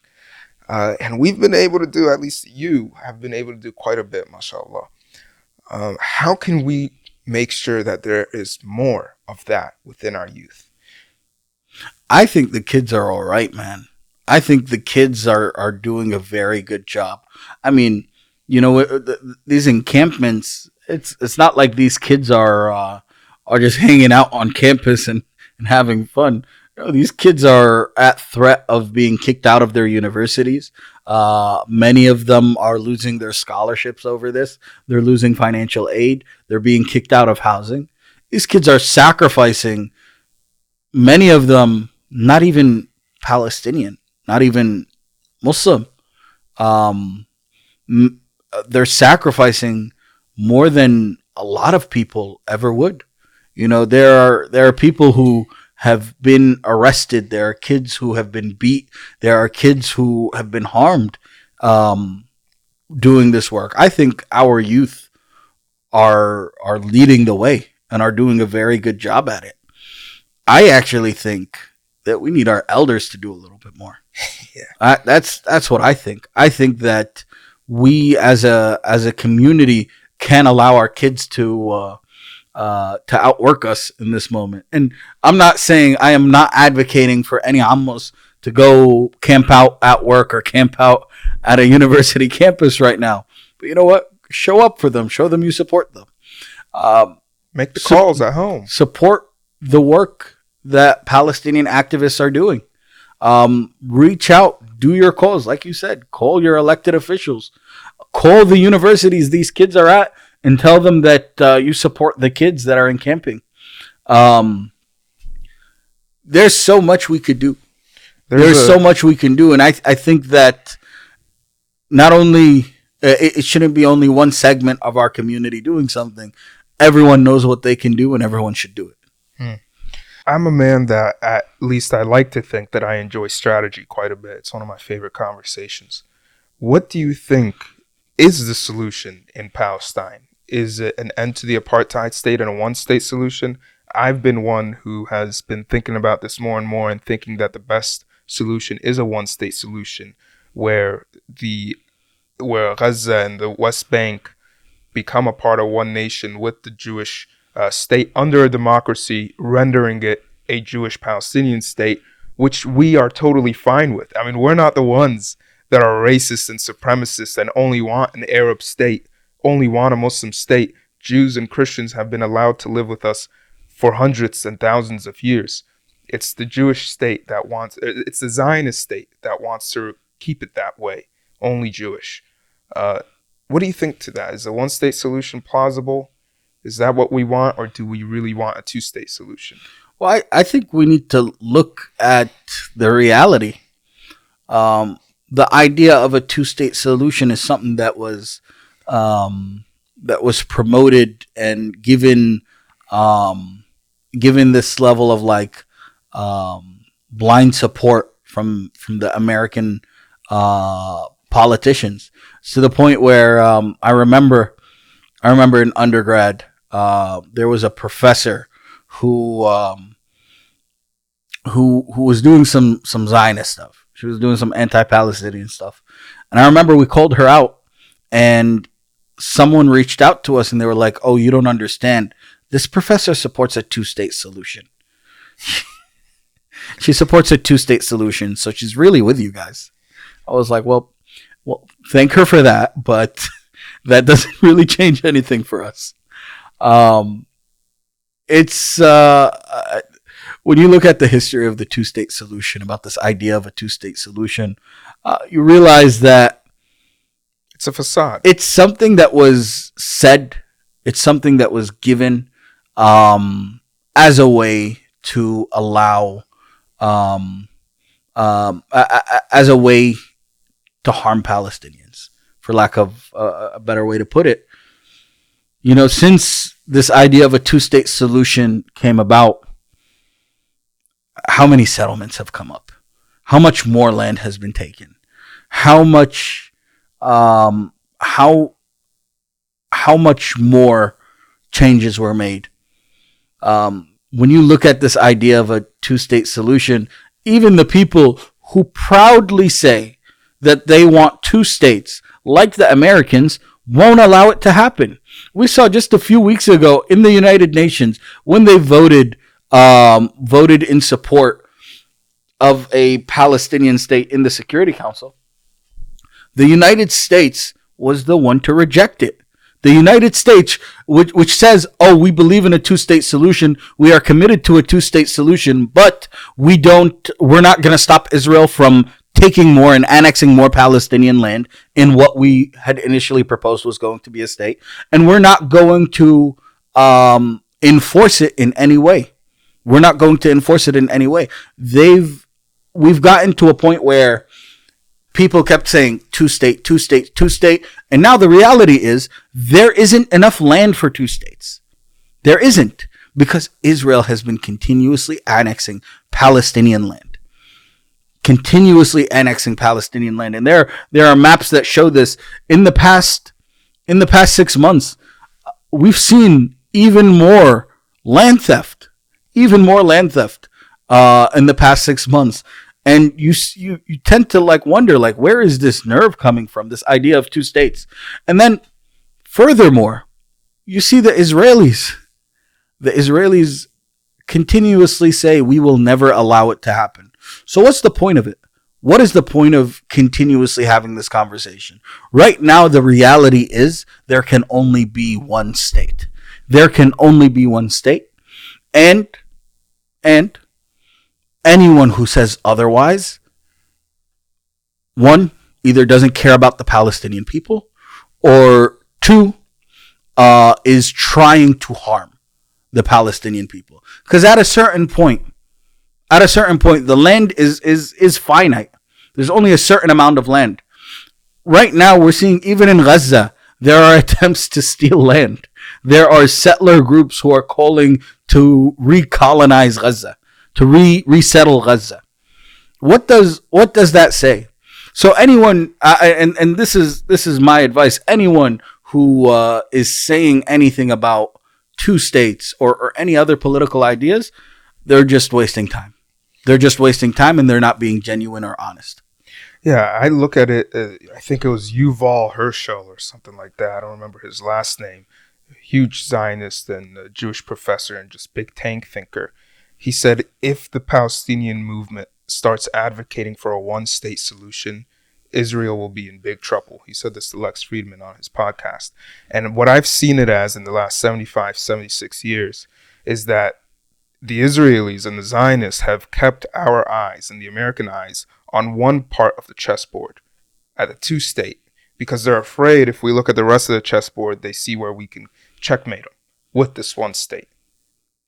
And we've been able to do, at least you have been able to do quite a bit, mashallah. How can we make sure that there is more of that within our youth? I think the kids are all right, man. I think the kids are doing a very good job. I mean, you know, these encampments, it's not like these kids are just hanging out on campus and having fun. You know, these kids are at threat of being kicked out of their universities. Many of them are losing their scholarships over this. They're losing financial aid. They're being kicked out of housing. These kids are sacrificing, many of them not even Palestinian, not even Muslim. They're sacrificing more than a lot of people ever would. You know, there are people who have been arrested. There are kids who have been beat. There are kids who have been harmed doing this work. I think our youth are leading the way and are doing a very good job at it. I actually think that we need our elders to do a little bit more. Yeah, that's what I think. I think that we as a community can allow our kids to outwork us in this moment. And I'm not saying, I am not advocating for any Amos to go camp out at work or camp out at a university campus right now. But you know what? Show up for them. Show them you support them. Make the calls at home. Support the work that Palestinian activists are doing. Reach out. Do your calls. Like you said, call your elected officials. Call the universities these kids are at and tell them that you support the kids that are in camping. There's so much we could do. There's so much we can do. And I think that not only, it shouldn't be only one segment of our community doing something. Everyone knows what they can do and everyone should do it. I'm a man that, at least I like to think, that I enjoy strategy quite a bit. It's one of my favorite conversations. What do you think is the solution in Palestine? Is it an end to the apartheid state and a one-state solution? I've been one who has been thinking about this more and more and thinking that the best solution is a one-state solution where Gaza and the West Bank become a part of one nation with the Jewish state under a democracy, rendering it a Jewish Palestinian state, which we are totally fine with. I mean, we're not the ones that are racist and supremacists and only want an Arab state, only want a Muslim state. Jews and Christians have been allowed to live with us for hundreds and thousands of years. It's the Jewish state that wants, it's the Zionist state that wants to keep it that way, only Jewish. What do you think to that? Is a one-state solution plausible? Is that what we want, or do we really want a two-state solution? Well, I think we need to look at the reality. The idea of a two-state solution is something that was promoted and given this level of like blind support from the American politicians, to the point where I remember in undergrad there was a professor who was doing some Zionist stuff. She was doing some anti-Palestinian stuff, and I remember we called her out, and someone reached out to us, and they were like, "Oh, you don't understand. This professor supports a two-state solution." She supports a two-state solution, so she's really with you guys. I was like, well, thank her for that, but that doesn't really change anything for us. It's when you look at the history of the two-state solution, about this idea of a two-state solution, you realize that it's a facade. It's something that was said. It's something that was given as a way to allow, as a way to harm Palestinians, for lack of a better way to put it. You know, since this idea of a two-state solution came about, how many settlements have come up? How much more land has been taken? How much more changes were made? When you look at this idea of a two-state solution, even the people who proudly say that they want two states, like the Americans, won't allow it to happen. We saw just a few weeks ago in the United Nations, when they voted in support of a Palestinian state in the Security Council, the United States was the one to reject it. The United States, which says, oh, we believe in a two-state solution, we are committed to a two-state solution, but we're not going to stop Israel from taking more and annexing more Palestinian land in what we had initially proposed was going to be a state, and we're not going to enforce it in any way. We're not going to enforce it in any way. We've gotten to a point where people kept saying two-state, two-state, two-state, and now the reality is there isn't enough land for two states. There isn't, because Israel has been continuously annexing Palestinian land. continuously annexing Palestinian land. And there are maps that show this. In the past 6 months, we've seen even more land theft in the past 6 months. And you tend to like wonder, like, where is this nerve coming from, this idea of two states? And then furthermore, you see the Israelis continuously say, we will never allow it to happen. So what's the point of it? What is the point of continuously having this conversation? Right now, the reality is there can only be one state. There can only be one state. And anyone who says otherwise, one, either doesn't care about the Palestinian people, or two, is trying to harm the Palestinian people. Because at a certain point, the land is finite. There's only a certain amount of land. Right now, we're seeing even in Gaza, there are attempts to steal land. There are settler groups who are calling to recolonize Gaza, to resettle Gaza. What does that say? So anyone, and this is my advice, anyone who is saying anything about two states or any other political ideas, they're just wasting time. They're just wasting time, and they're not being genuine or honest. Yeah, I look at it, I think it was Yuval Herschel or something like that. I don't remember his last name. Huge Zionist and a Jewish professor and just big tank thinker. He said, if the Palestinian movement starts advocating for a one-state solution, Israel will be in big trouble. He said this to Lex Friedman on his podcast. And what I've seen it as in the last 75, 76 years is that the Israelis and the Zionists have kept our eyes and the American eyes on one part of the chessboard, at a two-state, because they're afraid if we look at the rest of the chessboard, they see where we can checkmate them with this one state.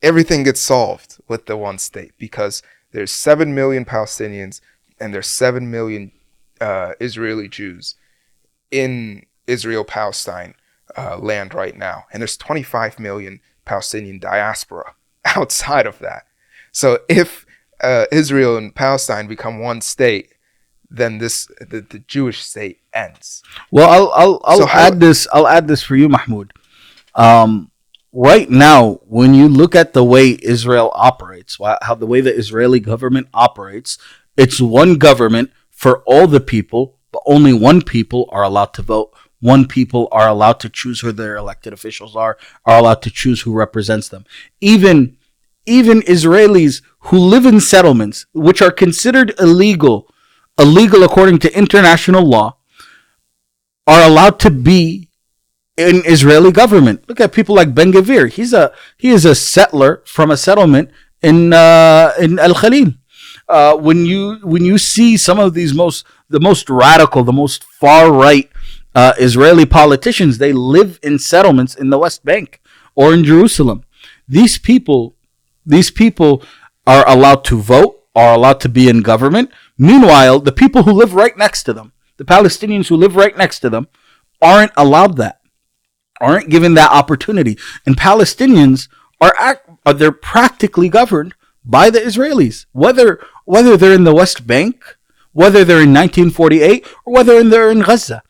Everything gets solved with the one state because there's 7 million Palestinians and there's 7 million Israeli Jews in Israel-Palestine land right now. And there's 25 million Palestinian diaspora outside of that. So if Israel and Palestine become one state, then the Jewish state ends. Well, I'll add this for you, Mahmoud. Right now, when you look at the way Israel operates, how the way the Israeli government operates, it's one government for all the people, but only one people are allowed to vote. One people are allowed to choose who their elected officials are allowed to choose who represents them. Even Israelis who live in settlements, which are considered illegal according to international law, are allowed to be in Israeli government. Look at people like Ben Gvir. He is a settler from a settlement in Al Khalil. When you see some of these the most radical, the most far right Israeli politicians, they live in settlements in the West Bank or in Jerusalem. These people are allowed to vote, are allowed to be in government. Meanwhile, the people who live right next to them, the Palestinians who live right next to them, aren't allowed that, aren't given that opportunity. And Palestinians they're practically governed by the Israelis, whether they're in the West Bank, whether they're in 1948, or whether they're in Gaza.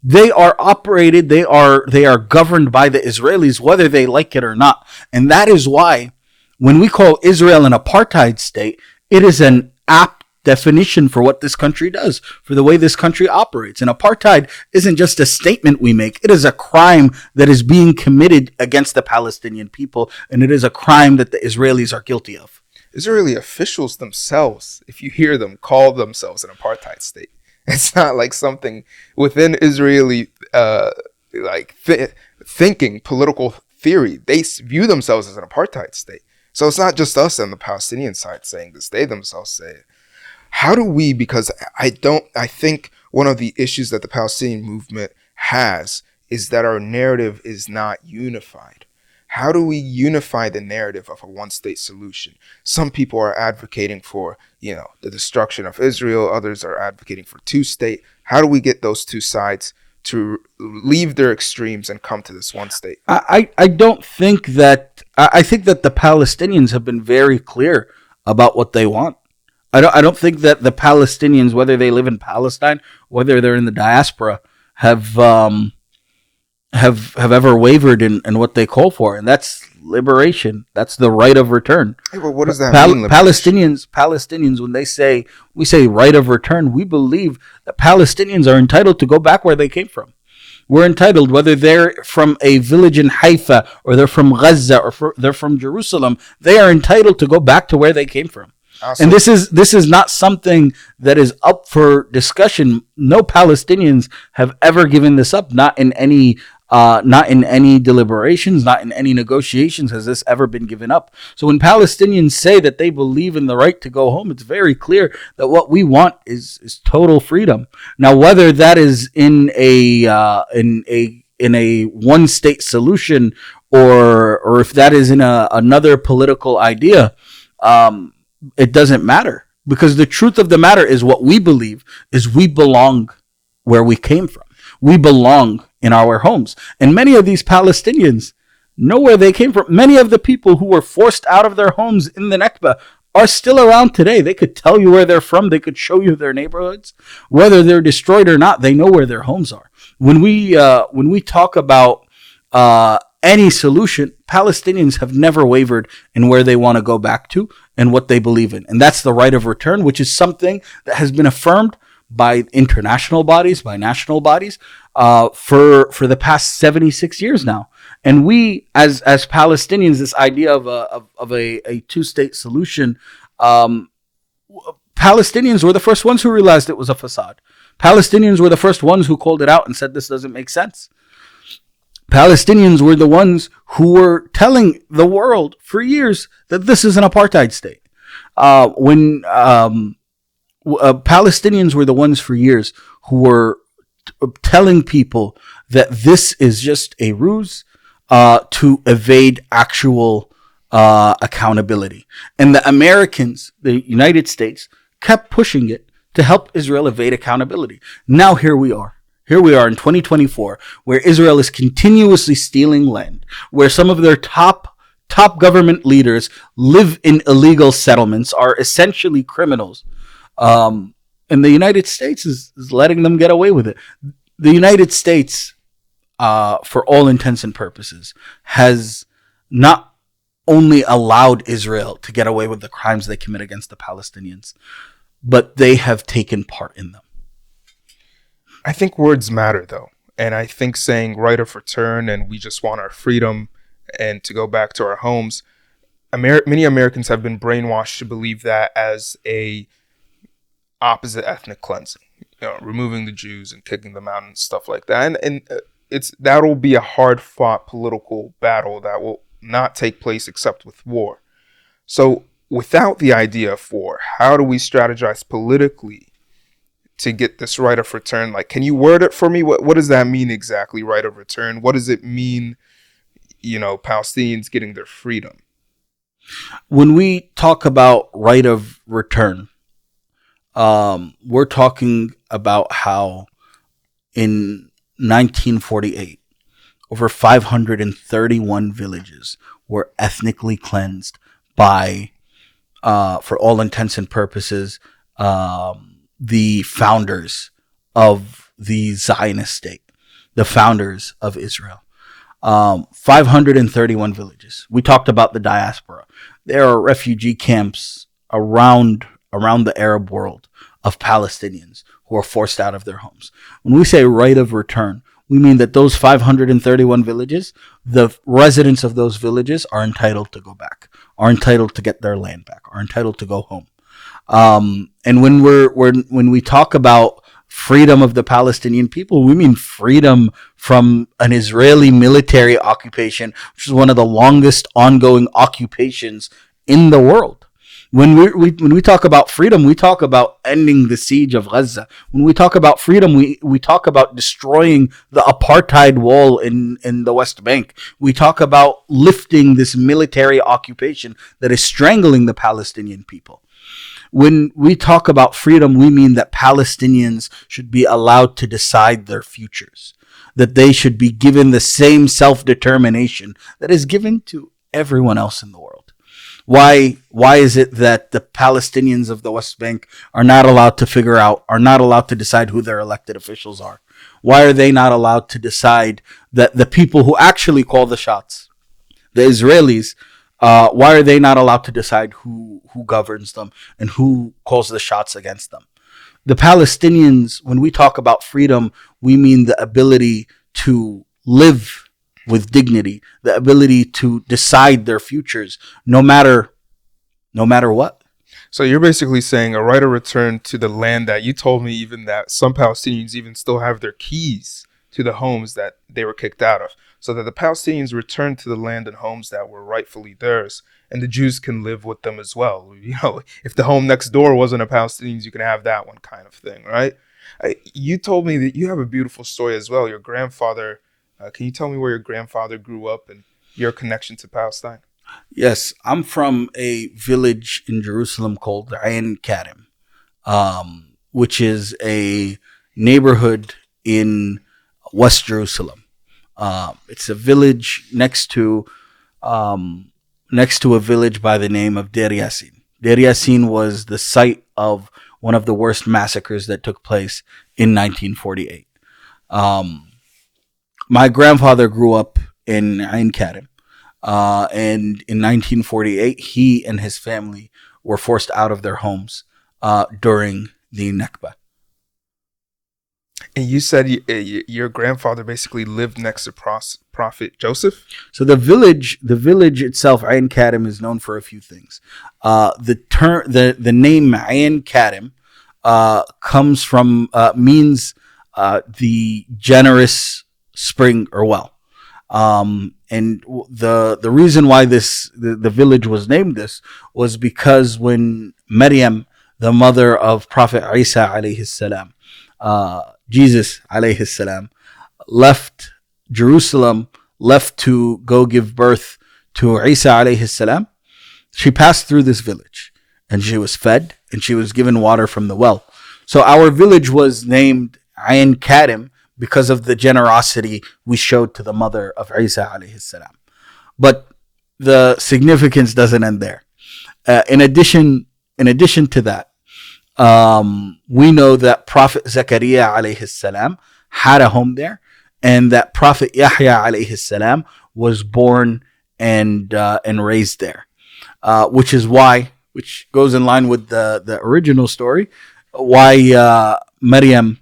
They are operated, they are governed by the Israelis, whether they like it or not. And that is why when we call Israel an apartheid state, it is an apt definition for what this country does, for the way this country operates. And apartheid isn't just a statement we make. It is a crime that is being committed against the Palestinian people, and it is a crime that the Israelis are guilty of. Israeli officials themselves, if you hear them, call themselves an apartheid state. It's not like something within Israeli thinking, political theory. They view themselves as an apartheid state. So it's not just us on the Palestinian side saying this. They themselves say it. How do we, because I think one of the issues that the Palestinian movement has is that our narrative is not unified. How do we unify the narrative of a one-state solution? Some people are advocating for, the destruction of Israel. Others are advocating for two-state. How do we get those two sides to leave their extremes and come to this one state? I think that the Palestinians have been very clear about what they want. I don't think that the Palestinians, whether they live in Palestine, whether they're in the diaspora, have ever wavered in what they call for, and that's liberation. That's the right of return. Hey, well, what does that mean? Palestinians, when we say right of return, we believe that Palestinians are entitled to go back where they came from. We're entitled, whether they're from a village in Haifa or they're from Gaza or they're from Jerusalem, they are entitled to go back to where they came from. Awesome. And this is not something that is up for discussion. No Palestinians have ever given this up. Not in any deliberations, not in any negotiations has this ever been given up. So when Palestinians say that they believe in the right to go home, it's very clear that what we want is total freedom. Now, whether that is in a one state solution or if that is in another political idea, it doesn't matter, because the truth of the matter is what we believe is we belong where we came from. We belong in our homes. And many of these Palestinians know where they came from. Many of the people who were forced out of their homes in the Nakba are still around today. They could tell you where they're from. They could show you their neighborhoods. Whether they're destroyed or not, they know where their homes are. When we talk about any solution, Palestinians have never wavered in where they want to go back to and what they believe in. And that's the right of return, which is something that has been affirmed by international bodies, by national bodies, for the past 76 years now. And we, as Palestinians, this idea of a two-state solution, Palestinians were the first ones who realized it was a facade. Palestinians were the first ones who called it out and said this doesn't make sense. Palestinians were the ones who were telling the world for years that this is an apartheid state. Palestinians were the ones for years who were telling people that this is just a ruse to evade actual accountability. And the Americans, the United States, kept pushing it to help Israel evade accountability. Now here we are. Here we are in 2024, where Israel is continuously stealing land, where some of their top government leaders live in illegal settlements, are essentially criminals. And the United States is letting them get away with it. The United States, for all intents and purposes, has not only allowed Israel to get away with the crimes they commit against the Palestinians, but they have taken part in them. I think words matter, though. And I think saying right of return and we just want our freedom and to go back to our homes, many Americans have been brainwashed to believe that as a opposite ethnic cleansing, removing the Jews and kicking them out and stuff like that. And that'll be a hard fought political battle that will not take place except with war. So without the idea of war, how do we strategize politically to get this right of return? Like, can you word it for me? What does that mean exactly, right of return? What does it mean, Palestinians getting their freedom? When we talk about right of return, we're talking about how in 1948, over 531 villages were ethnically cleansed by, for all intents and purposes, the founders of the Zionist state, the founders of Israel. 531 villages. We talked about the diaspora. There are refugee camps around the Arab world of Palestinians who are forced out of their homes. When we say right of return, we mean that those 531 villages, the residents of those villages are entitled to go back, are entitled to get their land back, are entitled to go home. And when we talk about freedom of the Palestinian people, we mean freedom from an Israeli military occupation, which is one of the longest ongoing occupations in the world. When we talk about freedom, we talk about ending the siege of Gaza. When we talk about freedom, we talk about destroying the apartheid wall in the West Bank. We talk about lifting this military occupation that is strangling the Palestinian people. When we talk about freedom, we mean that Palestinians should be allowed to decide their futures, that they should be given the same self-determination that is given to everyone else in the world. Why is it that the Palestinians of the West Bank are not allowed to figure out, are not allowed to decide who their elected officials are? Why are they not allowed to decide that the people who actually call the shots, the Israelis, why are they not allowed to decide who governs them and who calls the shots against them? The Palestinians, when we talk about freedom, we mean the ability to live with dignity, the ability to decide their futures, no matter what. So you're basically saying a right of return to the land that you told me even that some Palestinians even still have their keys to the homes that they were kicked out of. So that the Palestinians return to the land and homes that were rightfully theirs, and the Jews can live with them as well. You know, if the home next door wasn't a Palestinians, you can have that one kind of thing, right? You told me that you have a beautiful story as well. Your grandfather, can you tell me where your grandfather grew up and your connection to Palestine? Yes, I'm from a village in Jerusalem called Ain Karim, which is a neighborhood in West Jerusalem. It's a village next to a village by the name of Deir Yassin. Deir Yassin was the site of one of the worst massacres that took place in 1948. My grandfather grew up in Ain Karim. And in 1948, he and his family were forced out of their homes during the Nakba. And you said your grandfather basically lived next to Prophet Joseph? So the village itself, Ain Karim, is known for a few things. The name Ain Karim comes from means the generous spring or well. And the reason why the village was named this was because when Maryum, the mother of Prophet Isa alayhi salam, Jesus alayhi salam, left Jerusalem, left to go give birth to Isa alayhi salam, she passed through this village and she was fed and she was given water from the well. So our village was named Ain Karim because of the generosity we showed to the mother of Isa alayhi salam. But the significance doesn't end there. In addition to that, we know that Prophet Zachariah alayhi salam had a home there, and that Prophet Yahya alayhi salam was born and raised there, which goes in line with the original story, why Maryum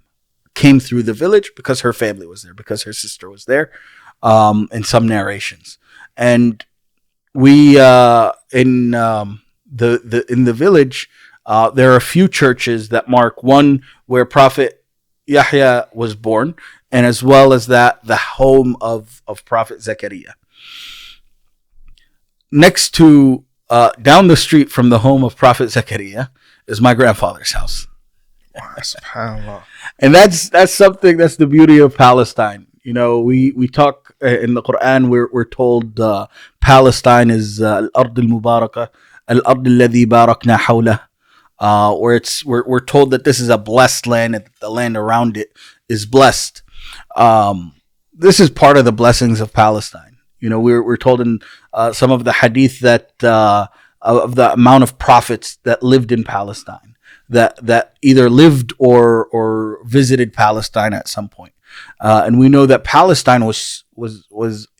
came through the village, because her family was there, because her sister was there, in some narrations. And we in the village, there are a few churches that mark one where Prophet Yahya was born, and as well as that, the home of Prophet Zachariah. Next to down the street from the home of Prophet Zachariah is my grandfather's house. SubhanAllah. And that's something, that's the beauty of Palestine. You know, we talk in the Quran, we're told Palestine is al-ard al-mubarakah, al-ard alladhi barakna hawlah, where we're told that this is a blessed land and the land around it is blessed. This is part of the blessings of Palestine. You know, we're told in some of the hadith that of the amount of prophets that lived in Palestine, that either lived or visited Palestine at some point. And we know that Palestine was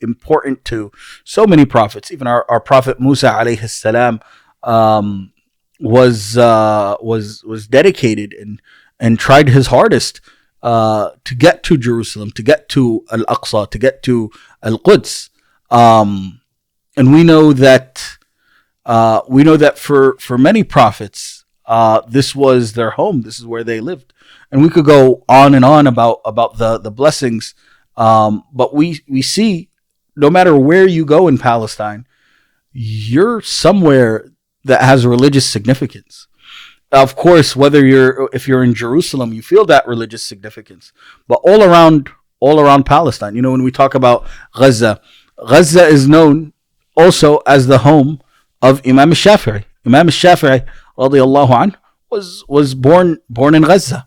important to so many prophets. Even our prophet Musa alayhi salam was dedicated and tried his hardest to get to Jerusalem, to get to Al-Aqsa, to get to Al-Quds. And we know that for many prophets, this was their home. This is where they lived. And we could go on and on about the blessings. But we see, no matter where you go in Palestine, you're somewhere that has religious significance. Of course, if you're in Jerusalem, you feel that religious significance. But all around Palestine, you know, when we talk about Gaza is known also as the home of Imam al-Shafi'i. Imam al-Shafi'i, radiyallahu anh, was born in Gaza.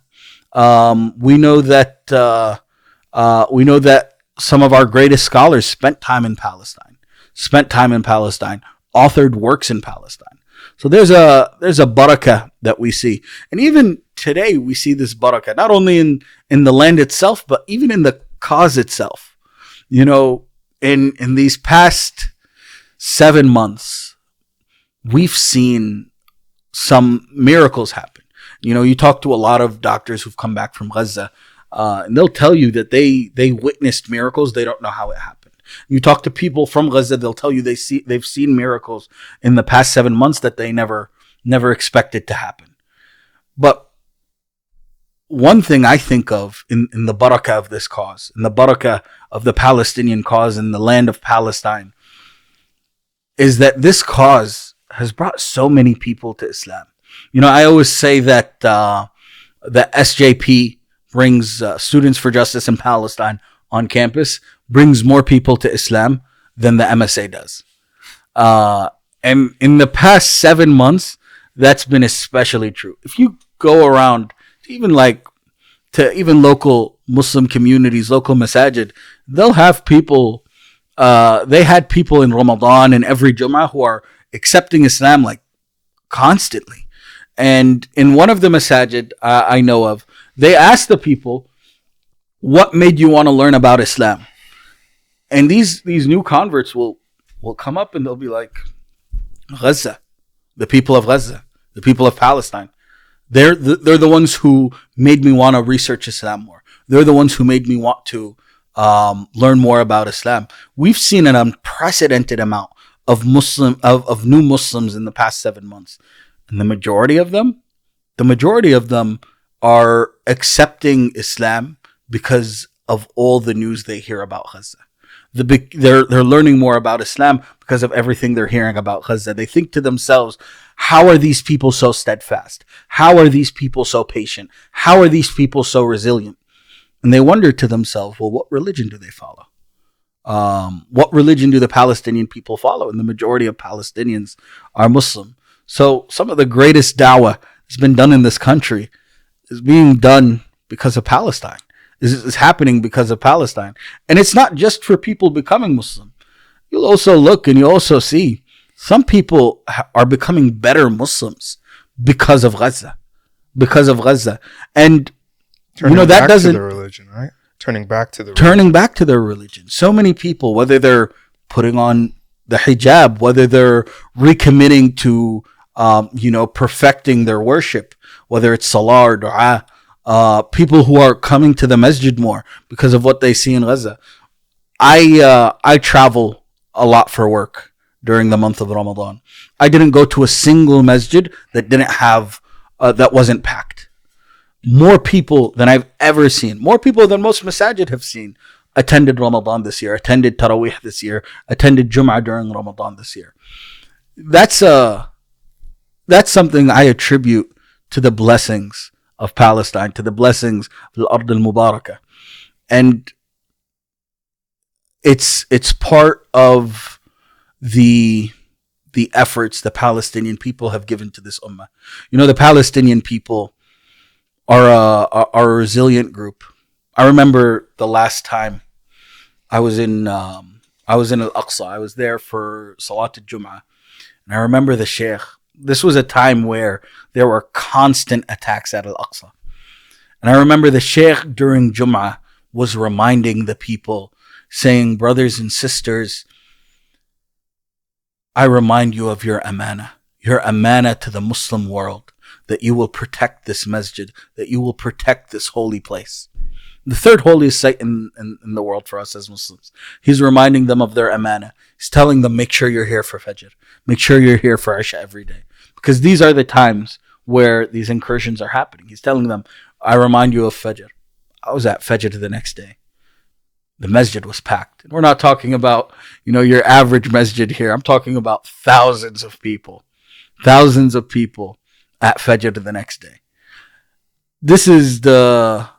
We know that some of our greatest scholars spent time in Palestine, authored works in Palestine. So there's a barakah that we see. And even today we see this barakah, not only in the land itself, but even in the cause itself. You know, in these past 7 months, we've seen some miracles happen. You know, you talk to a lot of doctors who've come back from Gaza, and they'll tell you that they witnessed miracles. They don't know how it happened. You talk to people from Gaza, they'll tell you they've seen miracles in the past 7 months that they never expected to happen. But one thing I think of in the barakah of this cause, in the barakah of the Palestinian cause in the land of Palestine, is that this cause has brought so many people to Islam. You know, I always say that the SJP brings Students for Justice in Palestine on campus, brings more people to Islam than the MSA does. And in the past 7 months, that's been especially true. If you go around to even local Muslim communities, local masajid, they'll have people, they had people in Ramadan and every Jummah who are accepting Islam like constantly. And in one of the masajid I know of, they asked the people, what made you want to learn about Islam? And these new converts will come up and they'll be like, Gaza, the people of Gaza, the people of Palestine. They're the ones who made me want to research Islam more. They're the ones who made me want to learn more about Islam. We've seen an unprecedented amount of new Muslims in the past 7 months. And the majority of them are accepting Islam because of all the news they hear about Gaza. They're learning more about Islam because of everything they're hearing about Gaza. They think to themselves, how are these people so steadfast? How are these people so patient? How are these people so resilient? And they wonder to themselves, well, what religion do they follow? What religion do the Palestinian people follow? And the majority of Palestinians are Muslim. So some of the greatest dawah that's been done in this country is being done because of Palestine. Is happening because of Palestine. And it's not just for people becoming Muslim. You'll also look and you also see some people are becoming better Muslims because of Gaza. And Turning that back doesn't to their religion, right? Turning back to their religion. So many people, whether they're putting on the hijab, whether they're recommitting to perfecting their worship, whether it's salah or dua, people who are coming to the masjid more because of what they see in Gaza. I travel a lot for work during the month of Ramadan. I didn't go to a single masjid that didn't have that wasn't packed. More people than I've ever seen, more people than most masajid have seen, attended Ramadan this year, attended Taraweeh this year, attended Jum'ah during Ramadan this year. That's something I attribute to the blessings of Palestine, to the blessings of Al-Ard al-Mubarakah. And it's part of the efforts the Palestinian people have given to this ummah. You know, the Palestinian people are a resilient group. I remember the last time I was in Al-Aqsa. I was there for Salat al-Jum'ah. And I remember the Sheikh. This was a time where there were constant attacks at Al-Aqsa. And I remember the Sheikh during Jum'ah was reminding the people, saying, brothers and sisters, I remind you of your amana to the Muslim world, that you will protect this masjid, that you will protect this holy place. The third holiest site in the world for us as Muslims. He's reminding them of their amana. He's telling them, make sure you're here for Fajr. Make sure you're here for Isha every day. Because these are the times where these incursions are happening. He's telling them, I remind you of Fajr. I was at Fajr the next day. The masjid was packed. And we're not talking about, your average masjid here. I'm talking about thousands of people at Fajr the next day. This is the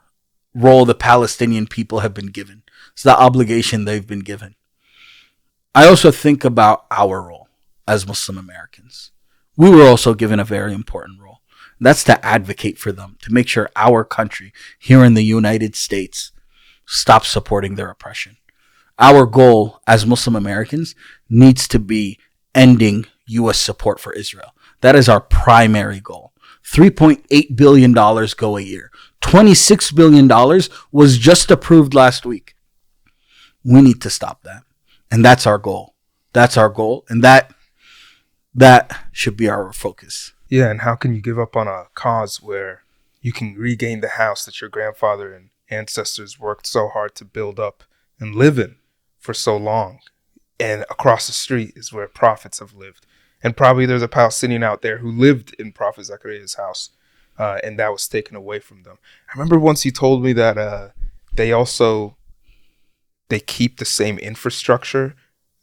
role the Palestinian people have been given. It's the obligation they've been given. I also think about our role as Muslim Americans. We were also given a very important role. That's to advocate for them, to make sure our country here in the United States stops supporting their oppression. Our goal as Muslim Americans needs to be ending U.S. support for Israel. That is our primary goal. $3.8 billion go a year. $26 billion was just approved last week. We need to stop that. And that's our goal. That's our goal. And that should be our focus. Yeah, and how can you give up on a cause where you can regain the house that your grandfather and ancestors worked so hard to build up and live in for so long? And across the street is where prophets have lived. And probably there's a Palestinian out there who lived in Prophet Zachariah's house, and that was taken away from them. I remember once he told me that they keep the same infrastructure,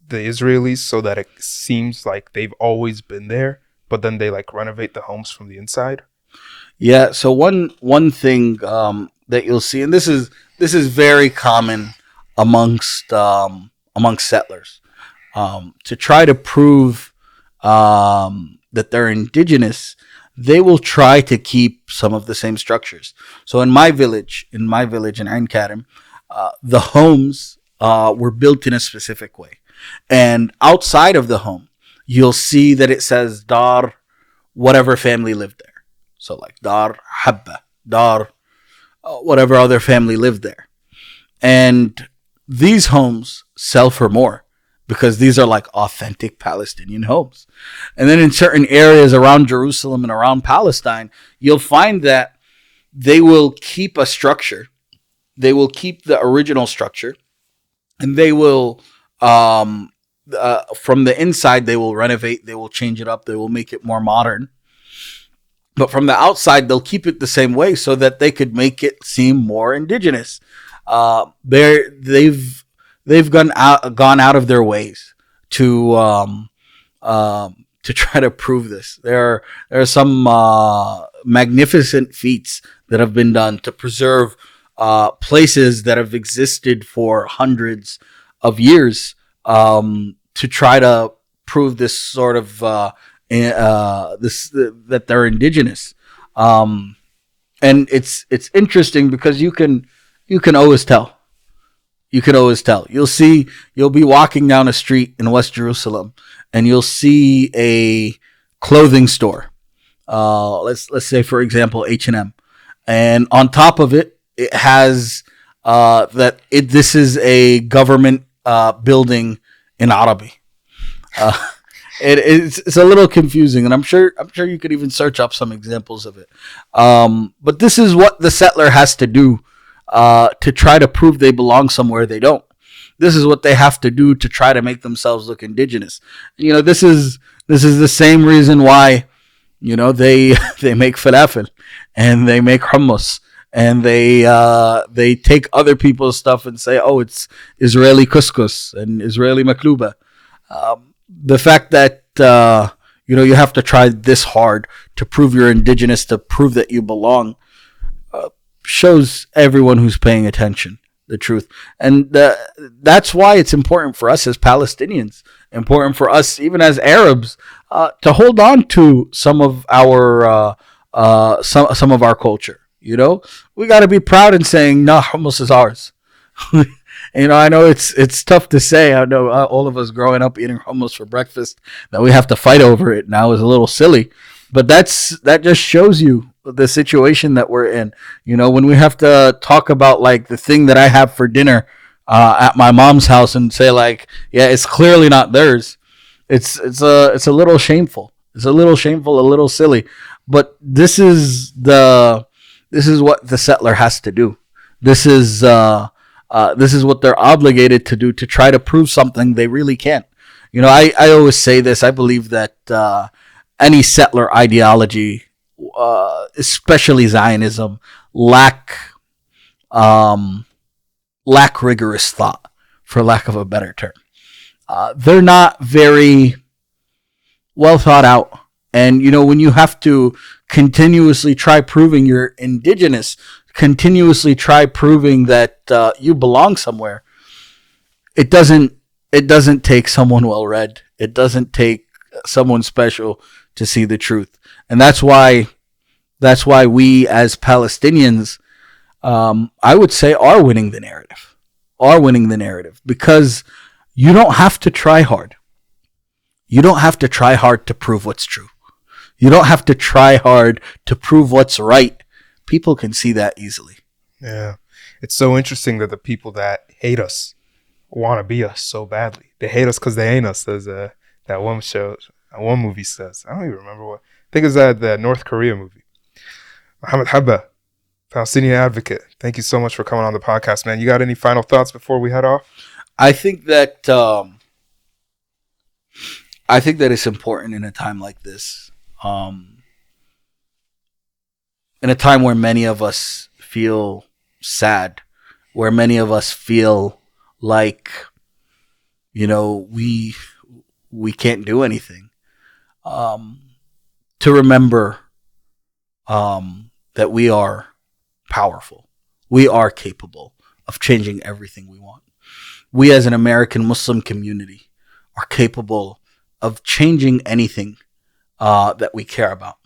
the Israelis, so that it seems like they've always been there, but then they like renovate the homes from the inside. Yeah. So one thing that you'll see, and this is very common amongst settlers, to try to prove that they're indigenous, they will try to keep some of the same structures. So in my village in Ain Karim, the homes were built in a specific way. And outside of the home, you'll see that it says Dar, whatever family lived there. So like Dar Habbeh, Dar, whatever other family lived there. And these homes sell for more because these are like authentic Palestinian homes. And then in certain areas around Jerusalem and around Palestine, you'll find that they will keep a structure. They will keep the original structure, and they will, from the inside, they will renovate, they will change it up, they will make it more modern. But from the outside, they'll keep it the same way so that they could make it seem more indigenous. They've gone out of their ways to try to prove this. There are some magnificent feats that have been done to preserve places that have existed for hundreds of years, to try to prove this sort of that they're indigenous. And it's interesting because you can always tell. You can always tell. You'll be walking down a street in West Jerusalem, and you'll see a clothing store. Let's say, for example, H&M, and on top of it, it has this is a government building in Arabic. It's a little confusing, and I'm sure you could even search up some examples of it. But this is what the settler has to do to try to prove they belong somewhere they don't. This is what they have to do to try to make themselves look indigenous. This is the same reason why they make falafel and they make hummus and they take other people's stuff and say, oh, it's Israeli couscous and Israeli makluba. The fact that you have to try this hard to prove you're indigenous, to prove that you belong, shows everyone who's paying attention the truth. And that's why it's important for us as Palestinians, important for us even as Arabs, to hold on to some of our some of our culture. We got to be proud in saying, no, hummus is ours. I know it's tough to say. I know all of us growing up eating hummus for breakfast, that we have to fight over it now is a little silly. But that just shows you the situation that we're in. When we have to talk about like the thing that I have for dinner at my mom's house and say like, yeah, it's clearly not theirs. It's a little shameful. It's a little shameful, a little silly. But this is what the settler has to do. This is what they're obligated to do, to try to prove something they really can't. I always say this. I believe that any settler ideology, especially Zionism, lack rigorous thought, for lack of a better term. They're not very well thought out. And, when you have to continuously try proving you're indigenous, continuously try proving that you belong somewhere, it doesn't take someone well read. It doesn't take someone special to see the truth. And that's why we as Palestinians, I would say, are winning the narrative, because you don't have to try hard. You don't have to try hard to prove what's true. You don't have to try hard to prove what's right. People can see that easily. Yeah. It's so interesting that the people that hate us want to be us so badly. They hate us because they ain't us, as that one movie says. I don't even remember what. I think it's the North Korea movie. Mohamed Habbeh, Palestinian advocate. Thank you so much for coming on the podcast, man. You got any final thoughts before we head off? I think that it's important in a time like this, in a time where many of us feel sad, where many of us feel like, we can't do anything, to remember that we are powerful. We are capable of changing everything we want. We as an American Muslim community are capable of changing anything that we care about,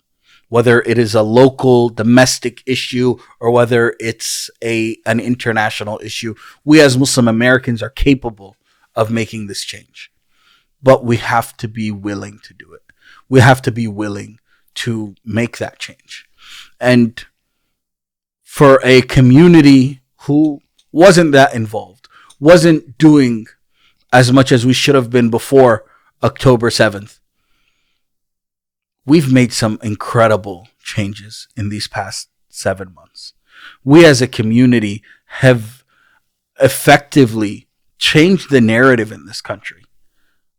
whether it is a local domestic issue or whether it's an international issue. We as Muslim Americans are capable of making this change, but we have to be willing to do it. We have to be willing to make that change. And for a community who wasn't that involved, wasn't doing as much as we should have been before October 7th, we've made some incredible changes in these past 7 months. We as a community have effectively changed the narrative in this country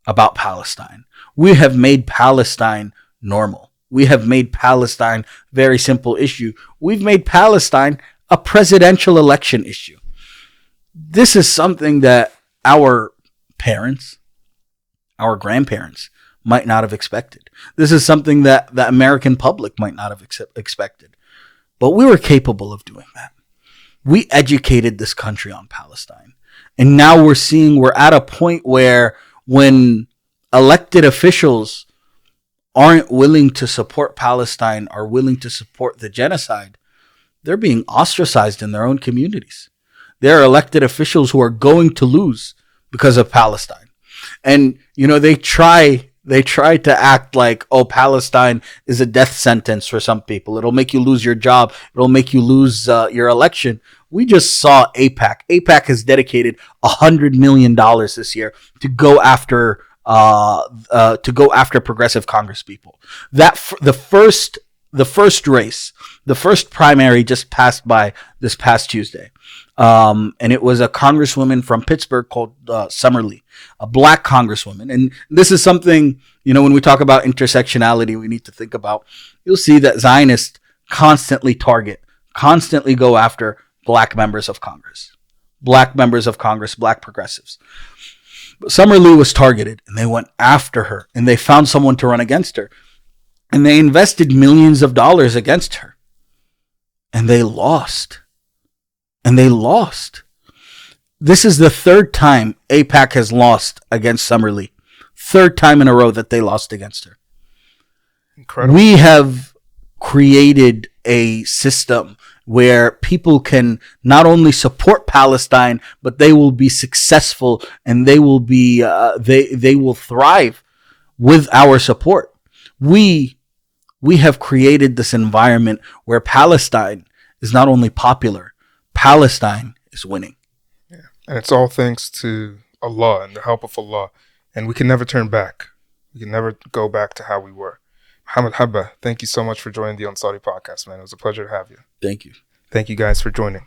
about Palestine. We have made Palestine normal. We have made Palestine a very simple issue. We've made Palestine a presidential election issue. This is something that our parents, our grandparents might not have expected. This is something that the American public might not have expected. But we were capable of doing that. We educated this country on Palestine. And now we're at a point where when elected officials aren't willing to support Palestine, are willing to support the genocide, they're being ostracized in their own communities. There are elected officials who are going to lose because of Palestine. And, they try to act like, Palestine is a death sentence for some people. It'll make you lose your job. It'll make you lose your election. We just saw AIPAC. AIPAC has dedicated $100 million this year to go after progressive Congress people. The first race, the first primary just passed by this past Tuesday. And it was a congresswoman from Pittsburgh called Summer Lee, a black congresswoman. And this is something, when we talk about intersectionality, we need to think about. You'll see that Zionists constantly go after black members of Congress, black progressives. But Summer Lee was targeted, and they went after her, and they found someone to run against her. And they invested millions of dollars against her. And they lost. This is the third time AIPAC has lost against Summer Lee. Third time in a row that they lost against her. Incredible. We have created a system where people can not only support Palestine, but they will be successful and they will be they will thrive with our support. We have created this environment where Palestine is not only popular, Palestine is winning. Yeah. And it's all thanks to Allah and the help of Allah. And we can never turn back. We can never go back to how we were. Mohamed Habbeh, thank you so much for joining the Ansari Podcast, man. It was a pleasure to have you. Thank you. Thank you guys for joining.